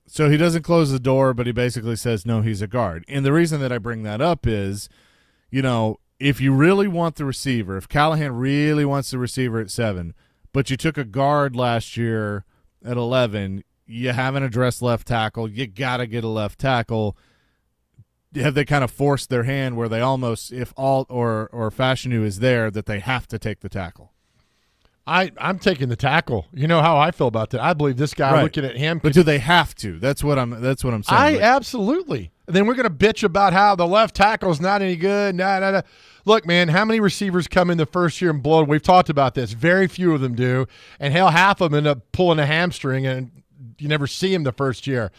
So he doesn't close the door, but he basically says, no, he's a guard. And the reason that I bring that up is, if you really want the receiver, if Callahan really wants the receiver at 7, but you took a guard last year at 11, you haven't addressed left tackle, you got to get a left tackle. Have they kind of forced their hand where they almost, if Alt or Fashanu is there, that they have to take the tackle? I'm taking the tackle. You know how I feel about that. I believe this guy, right, looking at him. But do they have to? That's what I'm saying. Absolutely. And then we're going to bitch about how the left tackle's not any good. Nah. Look, man, how many receivers come in the first year and blow? We've talked about this. Very few of them do. And hell, half of them end up pulling a hamstring, and you never see him the first year.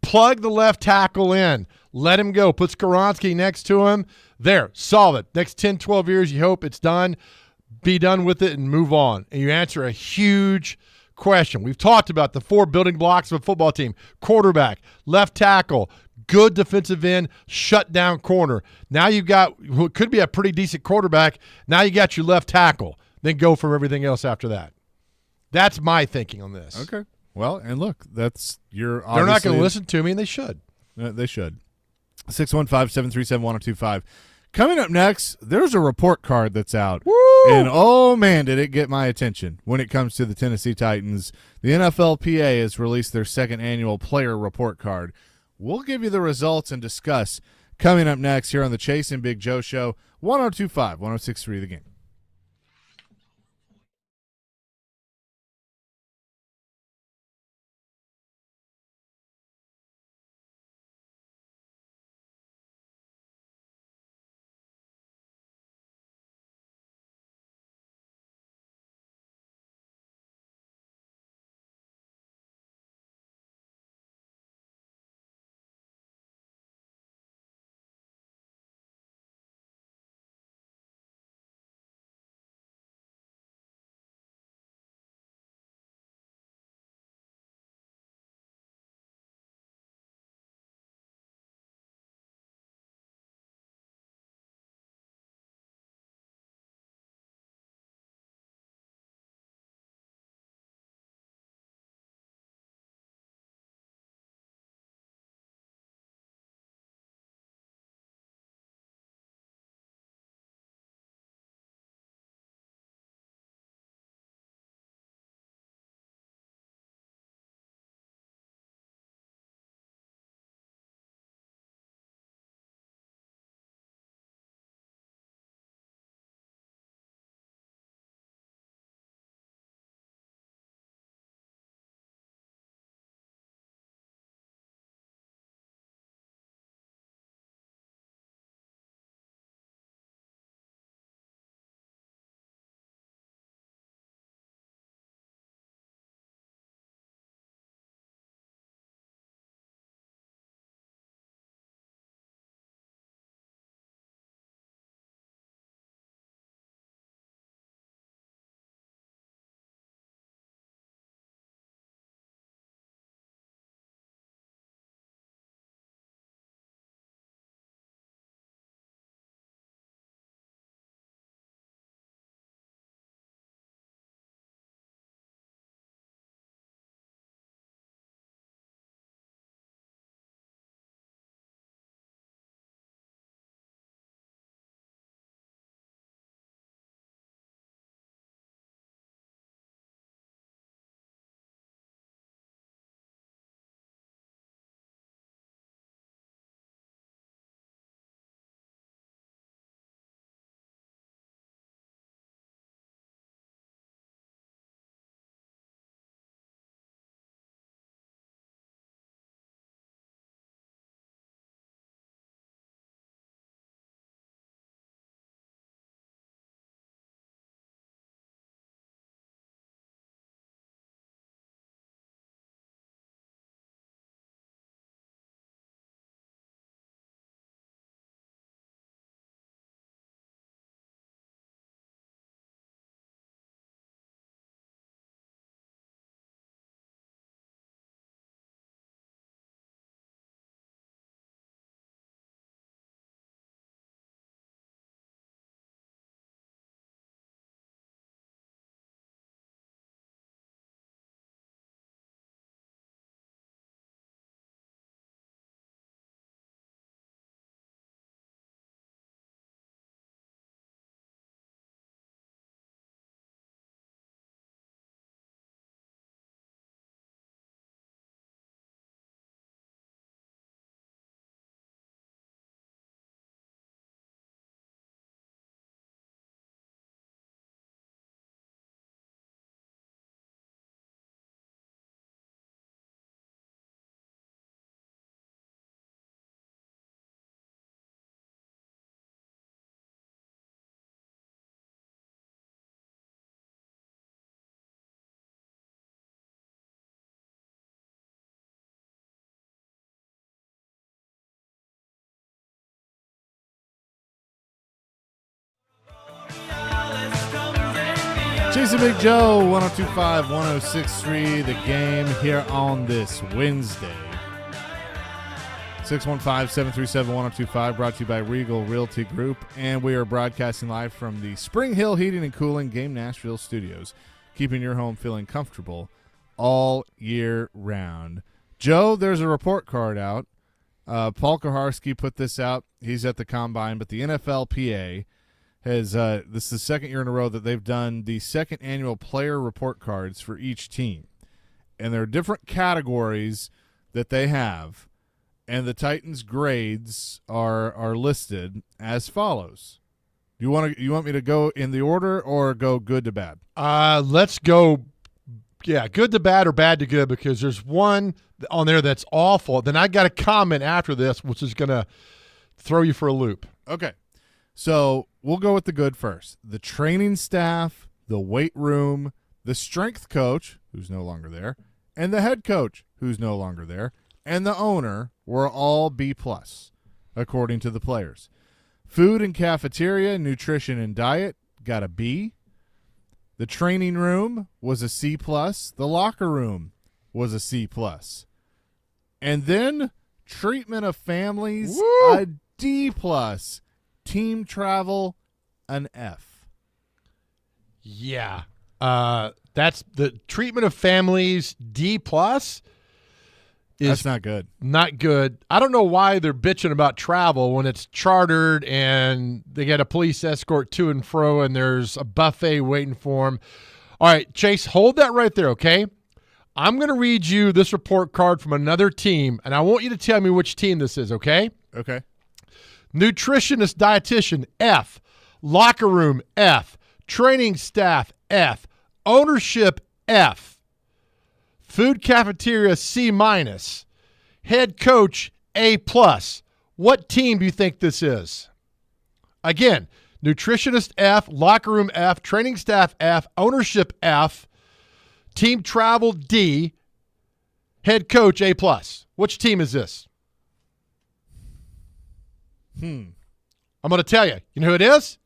Plug the left tackle in. Let him go. Put Skoronski next to him. There, solid. Next 10, 12 years, you hope it's done. Be done with it and move on. And you answer a huge question. We've talked about the 4 building blocks of a football team: quarterback, left tackle, good defensive end, shutdown corner. Now you've got what could be a pretty decent quarterback. Now you got your left tackle. Then go for everything else after that. That's my thinking on this. Okay. Well, and look, that's your. They're not going to listen to me, and they should. They should. 615-737-1025. Coming up next, there's a report card that's out. Woo! And, oh, man, did it get my attention when it comes to the Tennessee Titans. The NFLPA has released their second annual player report card. We'll give you the results and discuss, coming up next here on the Chase and Big Joe Show, 102.5, 106.3 The Game. Jason Big Joe, 102.5, 106.3, The Game here on this Wednesday. 615-737-1025, brought to you by Regal Realty Group. And we are broadcasting live from the Spring Hill Heating and Cooling Game Nashville studios, keeping your home feeling comfortable all year round. Joe, there's a report card out. Paul Kuharsky put this out. He's at the Combine, but the NFLPA has this is the second year in a row that they've done the second annual player report cards for each team. And there are different categories that they have. and the Titans' grades are listed as follows. You want me to go in the order or go good to bad? Let's go. Yeah, good to bad or bad to good, because there's one on there that's awful. Then I got a comment after this, which is going to throw you for a loop. Okay. So we'll go with the good first. The training staff, the weight room, the strength coach, who's no longer there, and the head coach, who's no longer there, and the owner were all B+, according to the players. Food and cafeteria, nutrition and diet got a B. The training room was a C+. The locker room was a C+. And then treatment of families, Woo! a D+. Team travel, an F. Yeah. That's the treatment of families, D+. That's not good. Not good. I don't know why they're bitching about travel when it's chartered and they got a police escort to and fro and there's a buffet waiting for them. All right, Chase, hold that right there, okay? I'm going to read you this report card from another team, and I want you to tell me which team this is, okay? Okay. Nutritionist, dietitian, F. Locker room, F. Training staff, F. Ownership, F. Food cafeteria, C-. Head coach, A+. What team do you think this is? Again, nutritionist, F. Locker room, F. Training staff, F. Ownership, F. Team travel, D. Head coach, A+. Which team is this? I'm going to tell you. You know who it is?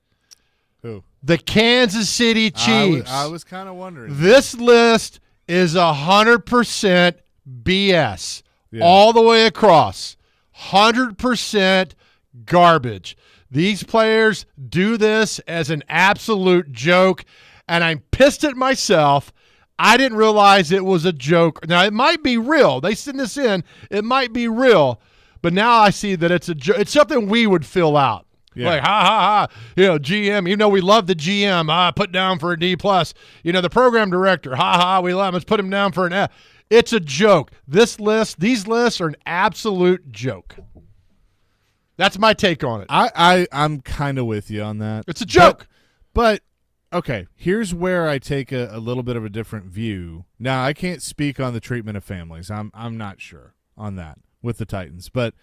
Who? The Kansas City Chiefs. I was kind of wondering. This list is 100% BS. Yeah. All the way across. 100% garbage. These players do this as an absolute joke, and I'm pissed at myself. I didn't realize it was a joke. Now, it might be real. They send this in. It might be real. But now I see that it's a joke. It's something we would fill out. Yeah. Like, ha, ha, ha. You know, GM, even though we love the GM, put down for a D+. You know, the program director, ha, ha, we love him. Let's put him down for an F. It's a joke. These lists are an absolute joke. That's my take on it. I'm kind of with you on that. It's a joke. But okay, here's where I take a little bit of a different view. Now, I can't speak on the treatment of families. I'm not sure on that with the Titans. But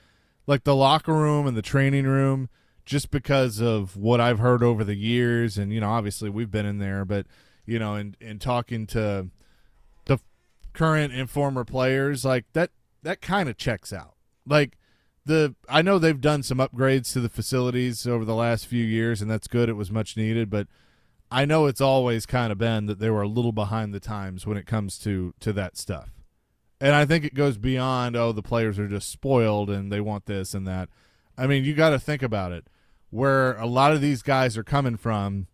like the locker room and the training room, just because of what I've heard over the years, and, you know, obviously we've been in there, but, you know, in talking to the current and former players, like that kind of checks out. Like I know they've done some upgrades to the facilities over the last few years, and that's good. It was much needed, but I know it's always kind of been that they were a little behind the times when it comes to that stuff. And I think it goes beyond, the players are just spoiled and they want this and that. I mean, you got to think about it. Where a lot of these guys are coming from,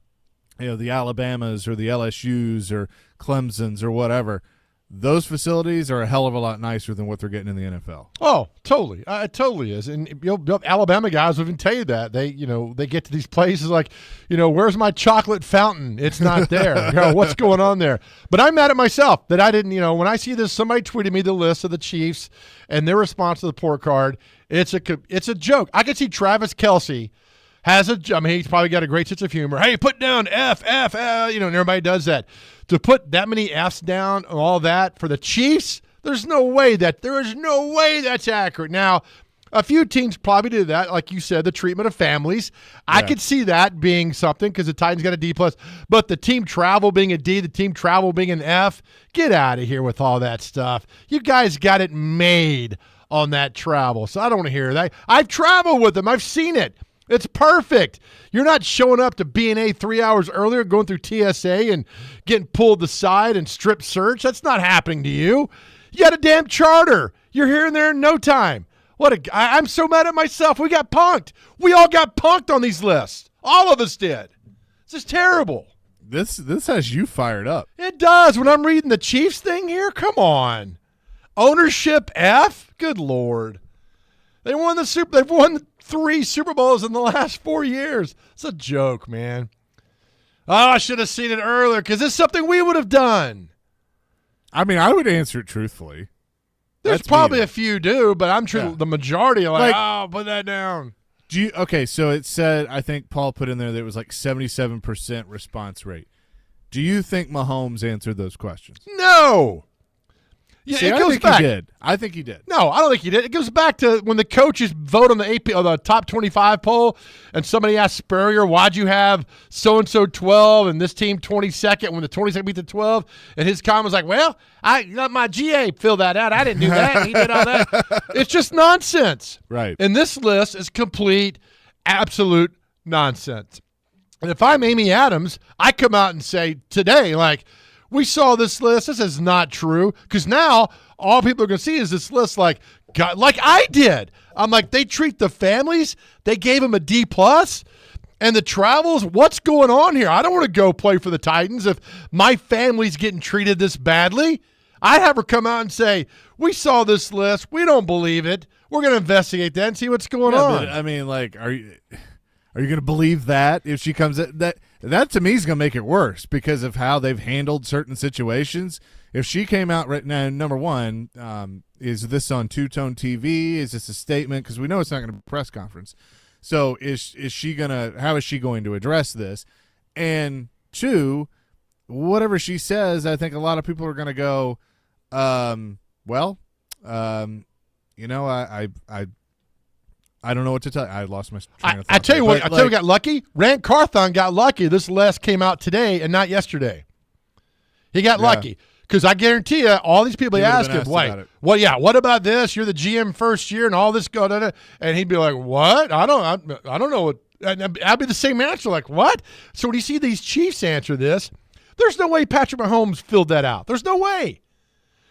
you know, the Alabamas or the LSUs or Clemsons or whatever, those facilities are a hell of a lot nicer than what they're getting in the NFL. Oh, totally. It totally is. And Alabama guys will even tell you that. They get to these places like, where's my chocolate fountain? It's not there. What's going on there? But I'm mad at myself that I didn't, when I see this, somebody tweeted me the list of the Chiefs and their response to the report card. It's a joke. I could see Travis Kelce he's probably got a great sense of humor. Hey, put down F, and everybody does that. To put that many Fs down and all that for the Chiefs, there is no way that's accurate. Now, a few teams probably do that, like you said, the treatment of families. Yeah. I could see that being something because the Titans got a D+, but the team travel being a D, the team travel being an F, get out of here with all that stuff. You guys got it made on that travel, so I don't want to hear that. I've traveled with them. I've seen it. It's perfect. You're not showing up to B&A 3 hours earlier, going through TSA and getting pulled aside and strip search. That's not happening to you. You got a damn charter. You're here and there in no time. I'm so mad at myself. We got punked. We all got punked on these lists. All of us did. This is terrible. This has you fired up. It does. When I'm reading the Chiefs thing here, come on. Ownership F? Good Lord. They've won 3 Super Bowls in the last 4 years. It's a joke, man. Oh, I should have seen it earlier because it's something we would have done. I mean, I would answer it truthfully. There's That's probably mean. a few do, but I'm sure Yeah. the majority are like, Like- oh, put that down. Okay, so it said, I think Paul put in there that it was like 77% response rate. Do you think Mahomes answered those questions? No. Yeah, See, it I goes think back. he did. I think he did. No, I don't think he did. It goes back to when the coaches vote on the AP or the top 25 poll, and somebody asked Spurrier, "Why'd you have so and so 12 and this team 22nd when the 22nd beat the 12?" And his comment was like, "Well, I let my GA fill that out. I didn't do that. He did all that." It's just nonsense. Right. And this list is complete, absolute nonsense. And if I'm Amy Adams, I come out and say today, like, we saw this list. This is not true. Because now all people are going to see is this list like I did. I'm like, they treat the families. They gave them a D+. And the travels, what's going on here? I don't want to go play for the Titans if my family's getting treated this badly. I'd have her come out and say, we saw this list. We don't believe it. We're going to investigate that and see what's going on. But, I mean, like, are you going to believe that if she comes that to me is going to make it worse because of how they've handled certain situations. If she came out right now, number one, is this on Two-Tone TV? Is this a statement? Because we know it's not going to be a press conference. So how is she going to address this? And two, whatever she says, I think a lot of people are going to go, I don't know what to tell you. I lost my train of thought. I tell you what, But, I tell you, we got lucky. Rand Carthon got lucky. This list came out today and not yesterday. He got lucky because I guarantee you, all these people He ask would've him, been asked about it. "Well, yeah, what about this? You're the GM first year and all this go," and he'd be like, "What? I don't know what." And I'd be the same answer, like, "What?" So when you see these Chiefs answer this, there's no way Patrick Mahomes filled that out. There's no way.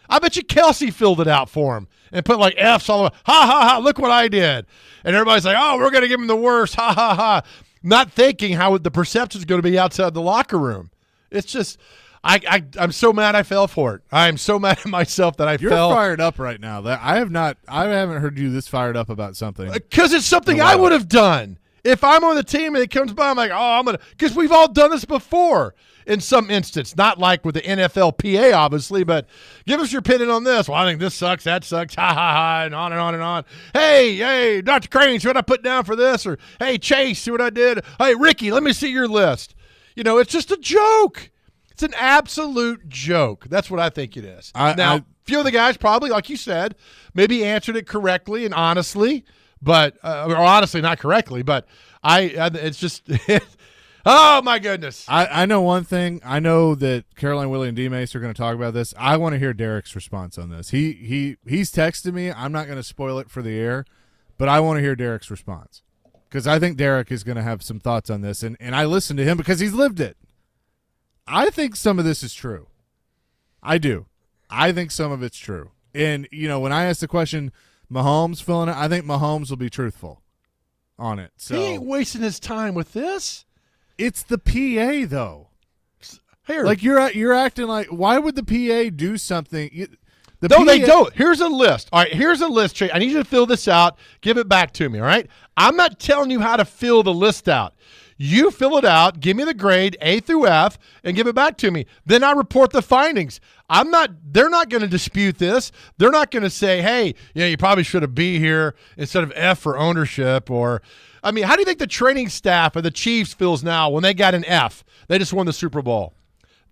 I bet you Kelsey filled it out for him and put like F's all over. Ha, ha, ha, look what I did. And everybody's like, oh, we're going to give him the worst. Ha, ha, ha. Not thinking how the perception is going to be outside the locker room. It's just, I'm so mad I fell for it. I am so mad at myself that You're fell. fired up right now. I haven't heard you this fired up about something. Because it's something I would have done. If I'm on the team and it comes by, I'm like, oh, I'm going to, because we've all done this before in some instance, not like with the NFLPA, obviously, but give us your opinion on this. Well, I think this sucks, that sucks, ha, ha, ha, and on and on and on. Hey, Dr. Crane, see what I put down for this? Or, hey, Chase, see what I did? Hey, Ricky, let me see your list. You know, it's just a joke. It's an absolute joke. That's what I think it is. Now, a few of the guys probably, like you said, maybe answered it correctly and honestly, but or honestly, not correctly, but it's just oh my goodness. I know one thing. I know that Caroline, Willie, and D-Mace are going to talk about this. I want to hear Derek's response on this. He's texted me. I'm not going to spoil it for the air, but I want to hear Derek's response because I think Derek is going to have some thoughts on this, and I listened to him because he's lived it. I think some of this is true. I do. I think some of it's true. And, you know, when I asked the question, Mahomes filling it, I think Mahomes will be truthful on it. So He ain't wasting his time with this. it's the PA, though. Here. Like, you're acting like, why would the PA do something? They don't. Here's a list. All right, here's a list, Trey. I need you to fill this out. Give it back to me, all right? I'm not telling you how to fill the list out. You fill it out, give me the grade, A through F, and give it back to me. Then I report the findings. They're not going to dispute this. They're not going to say, hey, you probably should have B here instead of F for ownership. Or, I mean, how do you think the training staff of the Chiefs feels now when they got an F? They just won the Super Bowl.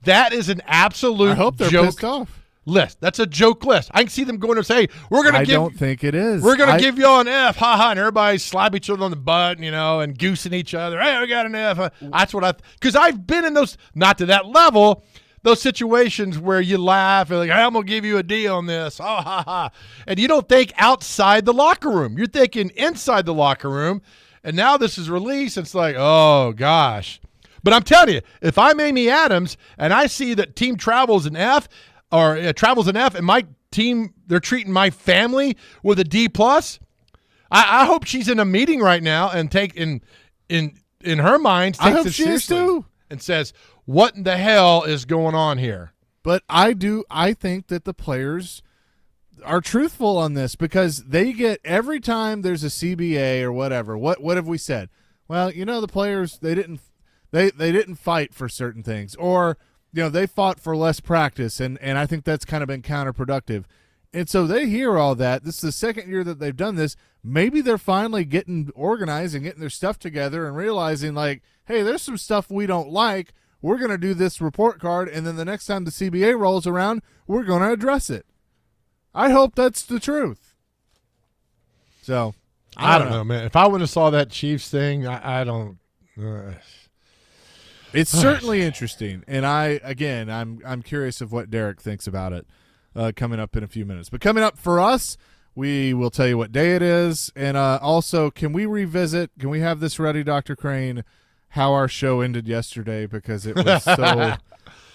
That is an absolute I hope they're joke pissed off. list. That's a joke list. I can see them going to say, I don't think it is. We're going to give y'all an F, ha, and everybody slap each other on the butt, and goosing each other. Hey, we got an F. That's what because I've been in those, not to that level, those situations where you laugh and like, hey, I'm going to give you a D on this. Oh, ha. And you don't think outside the locker room. You're thinking inside the locker room. And now this is released. It's like, oh, gosh. But I'm telling you, if I'm Amy Adams and I see that team travels an F, and my team, they're treating my family with a D+, I hope she's in a meeting right now and in her mind I takes hope it she is seriously too. and says, what in the hell is going on here? But I think that the players are truthful on this because they get every time there's a CBA or whatever. What have we said? Well, the players, they didn't fight for certain things, or they fought for less practice, and I think that's kind of been counterproductive. And so they hear all that. This is the second year that they've done this. Maybe they're finally getting organized and getting their stuff together and realizing, like, hey, there's some stuff we don't like. We're going to do this report card, and then the next time the CBA rolls around, we're going to address it. I hope that's the truth. So, I don't know, man. If I would have saw that Chiefs thing, I don't. It's certainly interesting, and I'm curious of what Derek thinks about it coming up in a few minutes. But coming up for us, we will tell you what day it is, and also, can we have this ready, Dr. Crane, how our show ended yesterday, because it was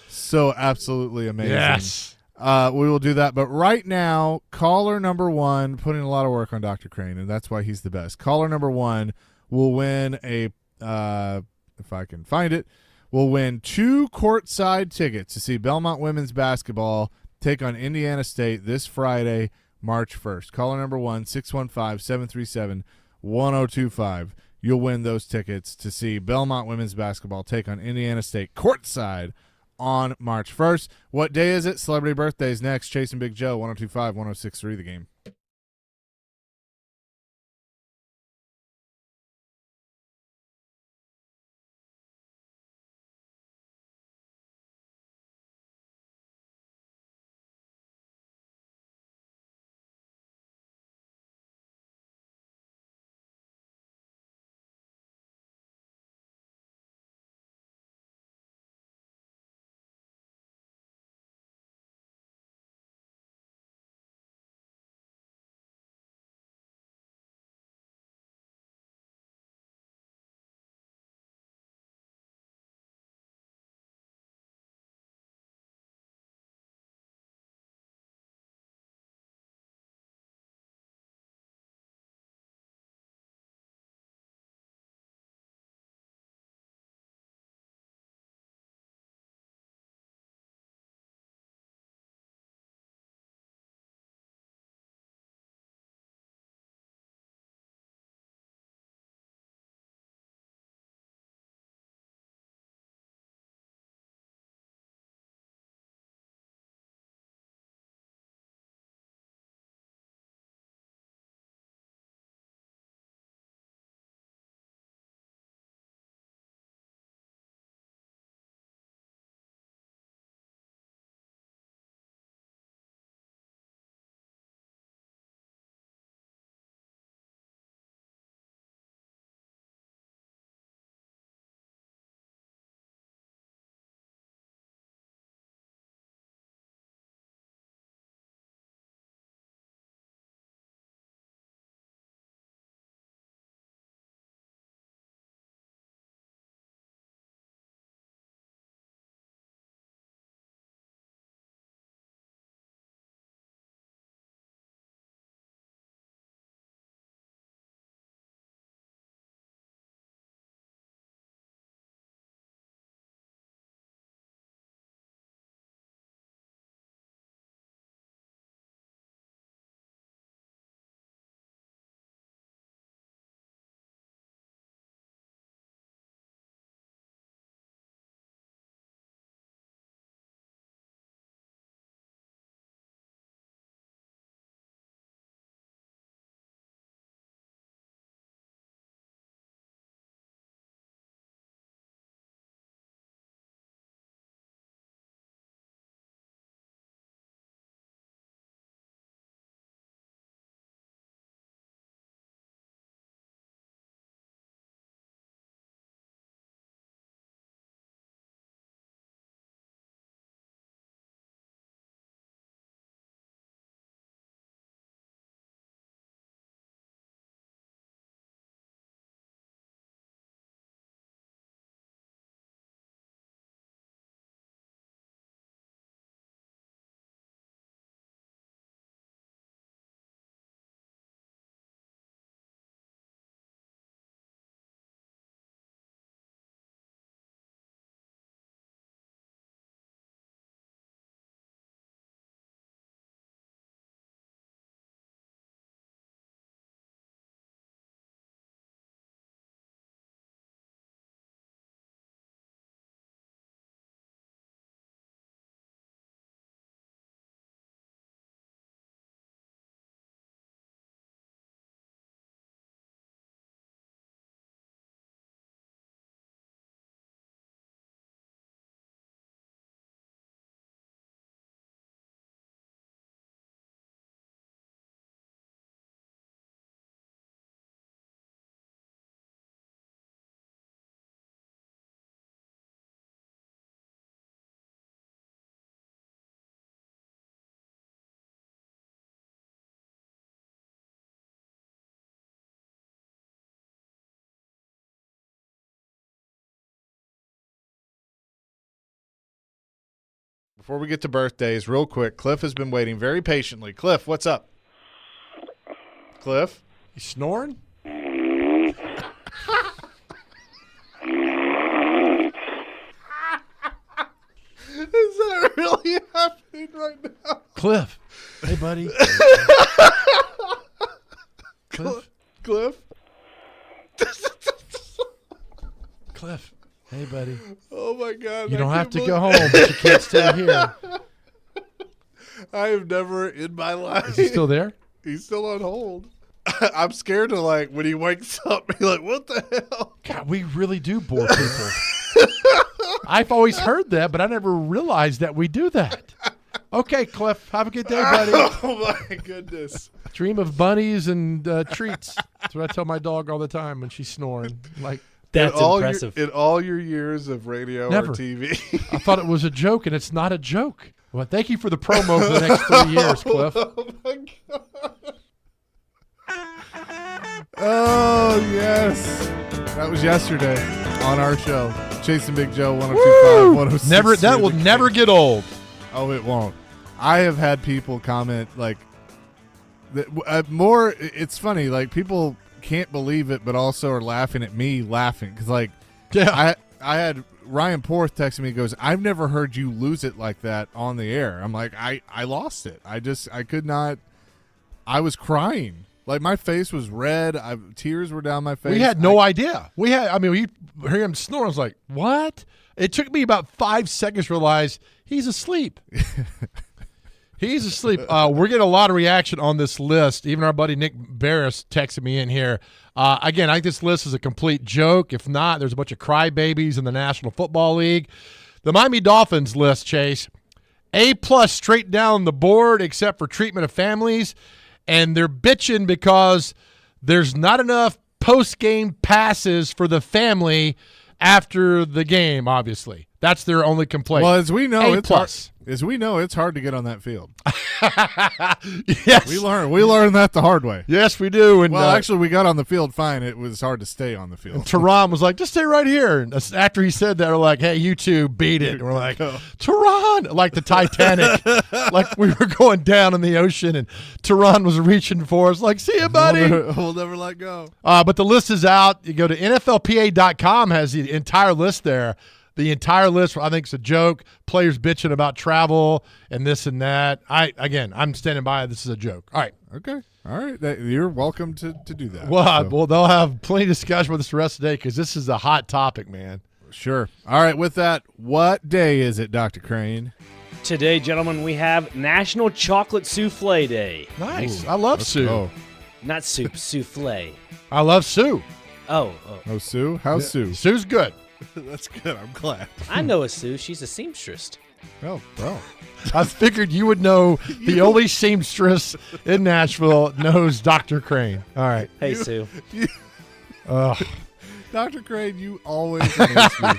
so absolutely amazing. Yes. We will do that, but right now, caller number 1, putting a lot of work on Dr. Crane, and that's why he's the best. Caller number 1 will win if I can find it, will win 2 courtside tickets to see Belmont women's basketball take on Indiana State this Friday, March 1st. Caller number 1, 615-737-1025. You'll win those tickets to see Belmont women's basketball take on Indiana State courtside on March 1st. What day is it? Celebrity birthdays next. Chasing Big Joe, 102.5, 106.3 The Game. before we get to birthdays, real quick, Cliff has been waiting very patiently. Cliff, what's up? Cliff? You snoring? Is that really happening right now? Cliff. Hey, buddy. Cliff. Cliff? Cliff. Hey, buddy. Oh, my God. You don't have to go home, but you can't stay here. I have never in my life. Is he still there? He's still on hold. I'm scared to, like, when he wakes up, be like, what the hell? God, we really do bore people. I've always heard that, but I never realized that we do that. Okay, Cliff, have a good day, buddy. Oh, my goodness. Dream of bunnies and treats. That's what I tell my dog all the time when she's snoring. Like, That's impressive. In all your years of radio Never. or TV. I thought it was a joke, and it's not a joke. Well, thank you for the promo for the next 3 years, Cliff. Oh, my God. Oh, yes. That was yesterday on our show. Chasing Big Joe, 102.5, 106. Never, that will never get old. Oh, it won't. I have had people comment, like, more, it's funny, like, people can't believe it, but also are laughing at me laughing. Because, like, Yeah. I had Ryan Porth texting me, goes, I've never heard you lose it like that on the air. I'm like, I lost it. I could not. I was crying. Like, my face was red. Tears were down my face. We had no idea. We hear him snore. I was like, what? It took me about 5 seconds to realize he's asleep. He's asleep. We're getting a lot of reaction on this list. Even our buddy Nick Barris texted me in here. Again, I think this list is a complete joke. If not, there's a bunch of crybabies in the National Football League. The Miami Dolphins list, Chase, A+ straight down the board except for treatment of families. And they're bitching because there's not enough post-game passes for the family after the game, obviously. That's their only complaint. Well, as we know, A+. it's hard to get on that field. Yes. We learned that the hard way. Yes, we do. And Well, actually, we got on the field fine. It was hard to stay on the field. Tehran was like, just stay right here. And after he said that, we're like, hey, you two beat it. And we're like, Tehran, like the Titanic. Like we were going down in the ocean, and Tehran was reaching for us, like, see you, buddy. We'll never let go. But the list is out. You go to NFLPA.com, has the entire list there. The entire list, I think, is a joke. Players bitching about travel and this and that. I'm standing by. This is a joke. All right. Okay. All right. You're welcome to do that. Well, they'll have plenty of discussion with us the rest of the day because this is a hot topic, man. Sure. All right. With that, what day is it, Dr. Crane? Today, gentlemen, we have National Chocolate Souffle Day. Nice. I love Sue. Oh, Not soup, souffle. I love Sue. Oh. Sue? How's Sue? Sue's good. That's good. I'm glad. I know a Sue. She's a seamstress. Oh, well. I figured you would know the only seamstress in Nashville knows Dr. Crane. All right. Hey, Sue. Dr. Crane, you always amaze me.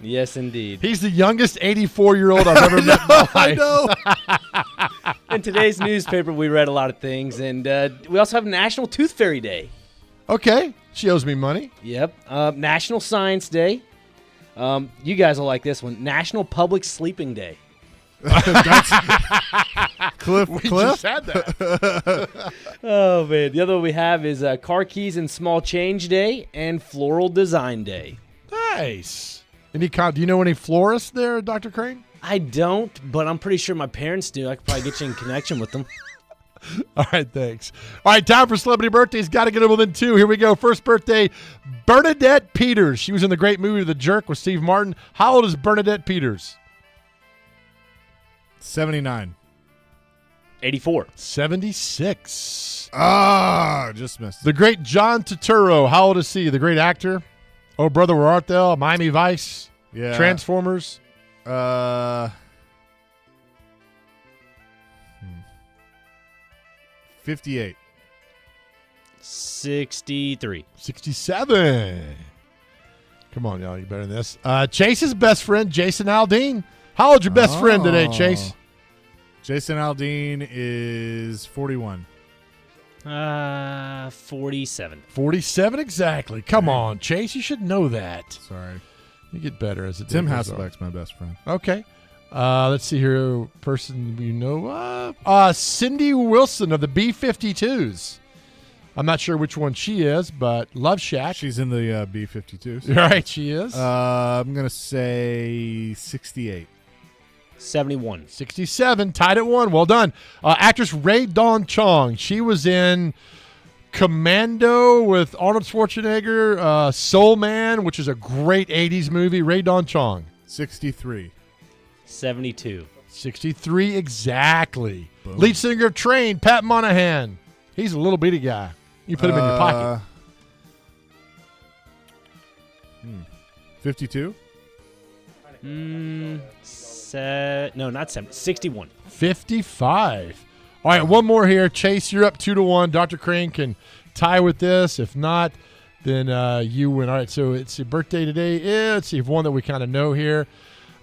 Yes, indeed. He's the youngest 84-year-old I've ever met in my life. I know. In today's newspaper, we read a lot of things, and we also have National Tooth Fairy Day. Okay. She owes me money. Yep. National Science Day. You guys will like this one. National Public Sleeping Day. Cliff? Just had that. Oh, man. The other one we have is Car Keys and Small Change Day and Floral Design Day. Nice. Do you know any florists there, Dr. Crane? I don't, but I'm pretty sure my parents do. I could probably get you in connection with them. All right, thanks. All right, time for celebrity birthdays. Got to get them within two. Here we go. First birthday, Bernadette Peters. She was in the great movie The Jerk with Steve Martin. How old is Bernadette Peters? 79. 84. 76. Just missed. The great John Turturro. How old is he? The great actor. Oh, Brother, Where Art Thou? Miami Vice. Yeah. Transformers. 58. 63. 67. Come on, y'all. You better than this. Chase's best friend, Jason Aldean. How old's your best friend today, Chase? Jason Aldean is 41. 47. 47 exactly. Come on, Chase. You should know that. Sorry. You get better as a Tim day goes on. Hasselbeck's my best friend. Okay. Let's see here. Person we know. Cindy Wilson of the B-52s. I'm not sure which one she is, but Love Shack. She's in the B-52s. Right, she is. I'm going to say 68. 71. 67, tied at 1. Well done. Actress Rae Dawn Chong. She was in Commando with Arnold Schwarzenegger, Soul Man, which is a great 80s movie. Rae Dawn Chong. 63. 72. 63 exactly. Boom. Lead singer of Train, Pat Monahan. He's a little bitty guy. You put him in your pocket. 52? No, not 70. 61. 55. All right, one more here. Chase, you're up 2-1. Dr. Crane can tie with this. If not, then you win. All right, so it's your birthday today. Yeah, let's see if one that we kind of know here.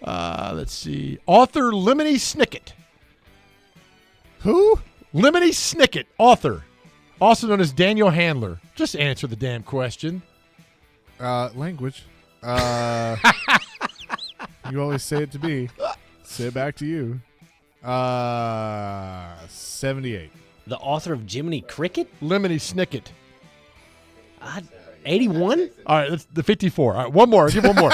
Let's see. Author Lemony Snicket. Who? Lemony Snicket, author. Also known as Daniel Handler. Just answer the damn question. Language. You always say it to me. Say it back to you. 78. The author of Jiminy Cricket? Lemony Snicket. 81? All right, that's the 54. All right, one more. I'll give one more.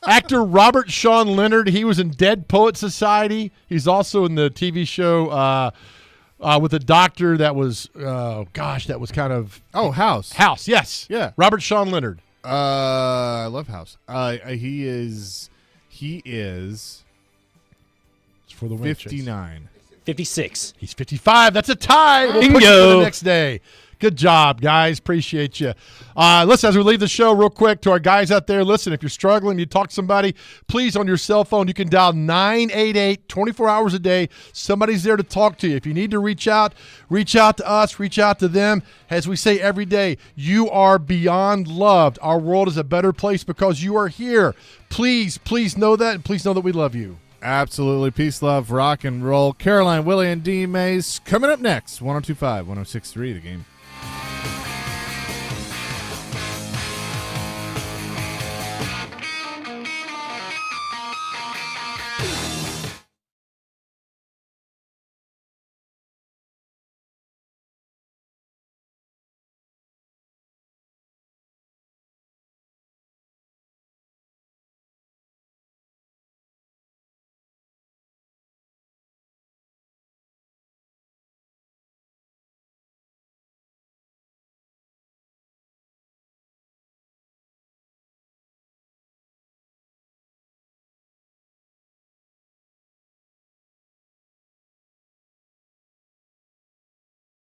Actor Robert Sean Leonard. He was in Dead Poet Society. He's also in the TV show with a doctor that was, that was kind of... Oh, House. House, yes. Yeah. Robert Sean Leonard. I love House. He is It's for the win, Chase. 59. 56. He's 55. That's a tie. We'll push it to the next day. Good job, guys. Appreciate you. Listen, as we leave the show real quick to our guys out there, listen, if you're struggling, you talk to somebody, please, on your cell phone, you can dial 988 24 hours a day. Somebody's there to talk to you. If you need to reach out to us, reach out to them. As we say every day, you are beyond loved. Our world is a better place because you are here. Please know that, and please know that we love you. Absolutely. Peace, love, rock and roll. Caroline, Willie, and D. Mays coming up next. 102.5, 106.3, The Game.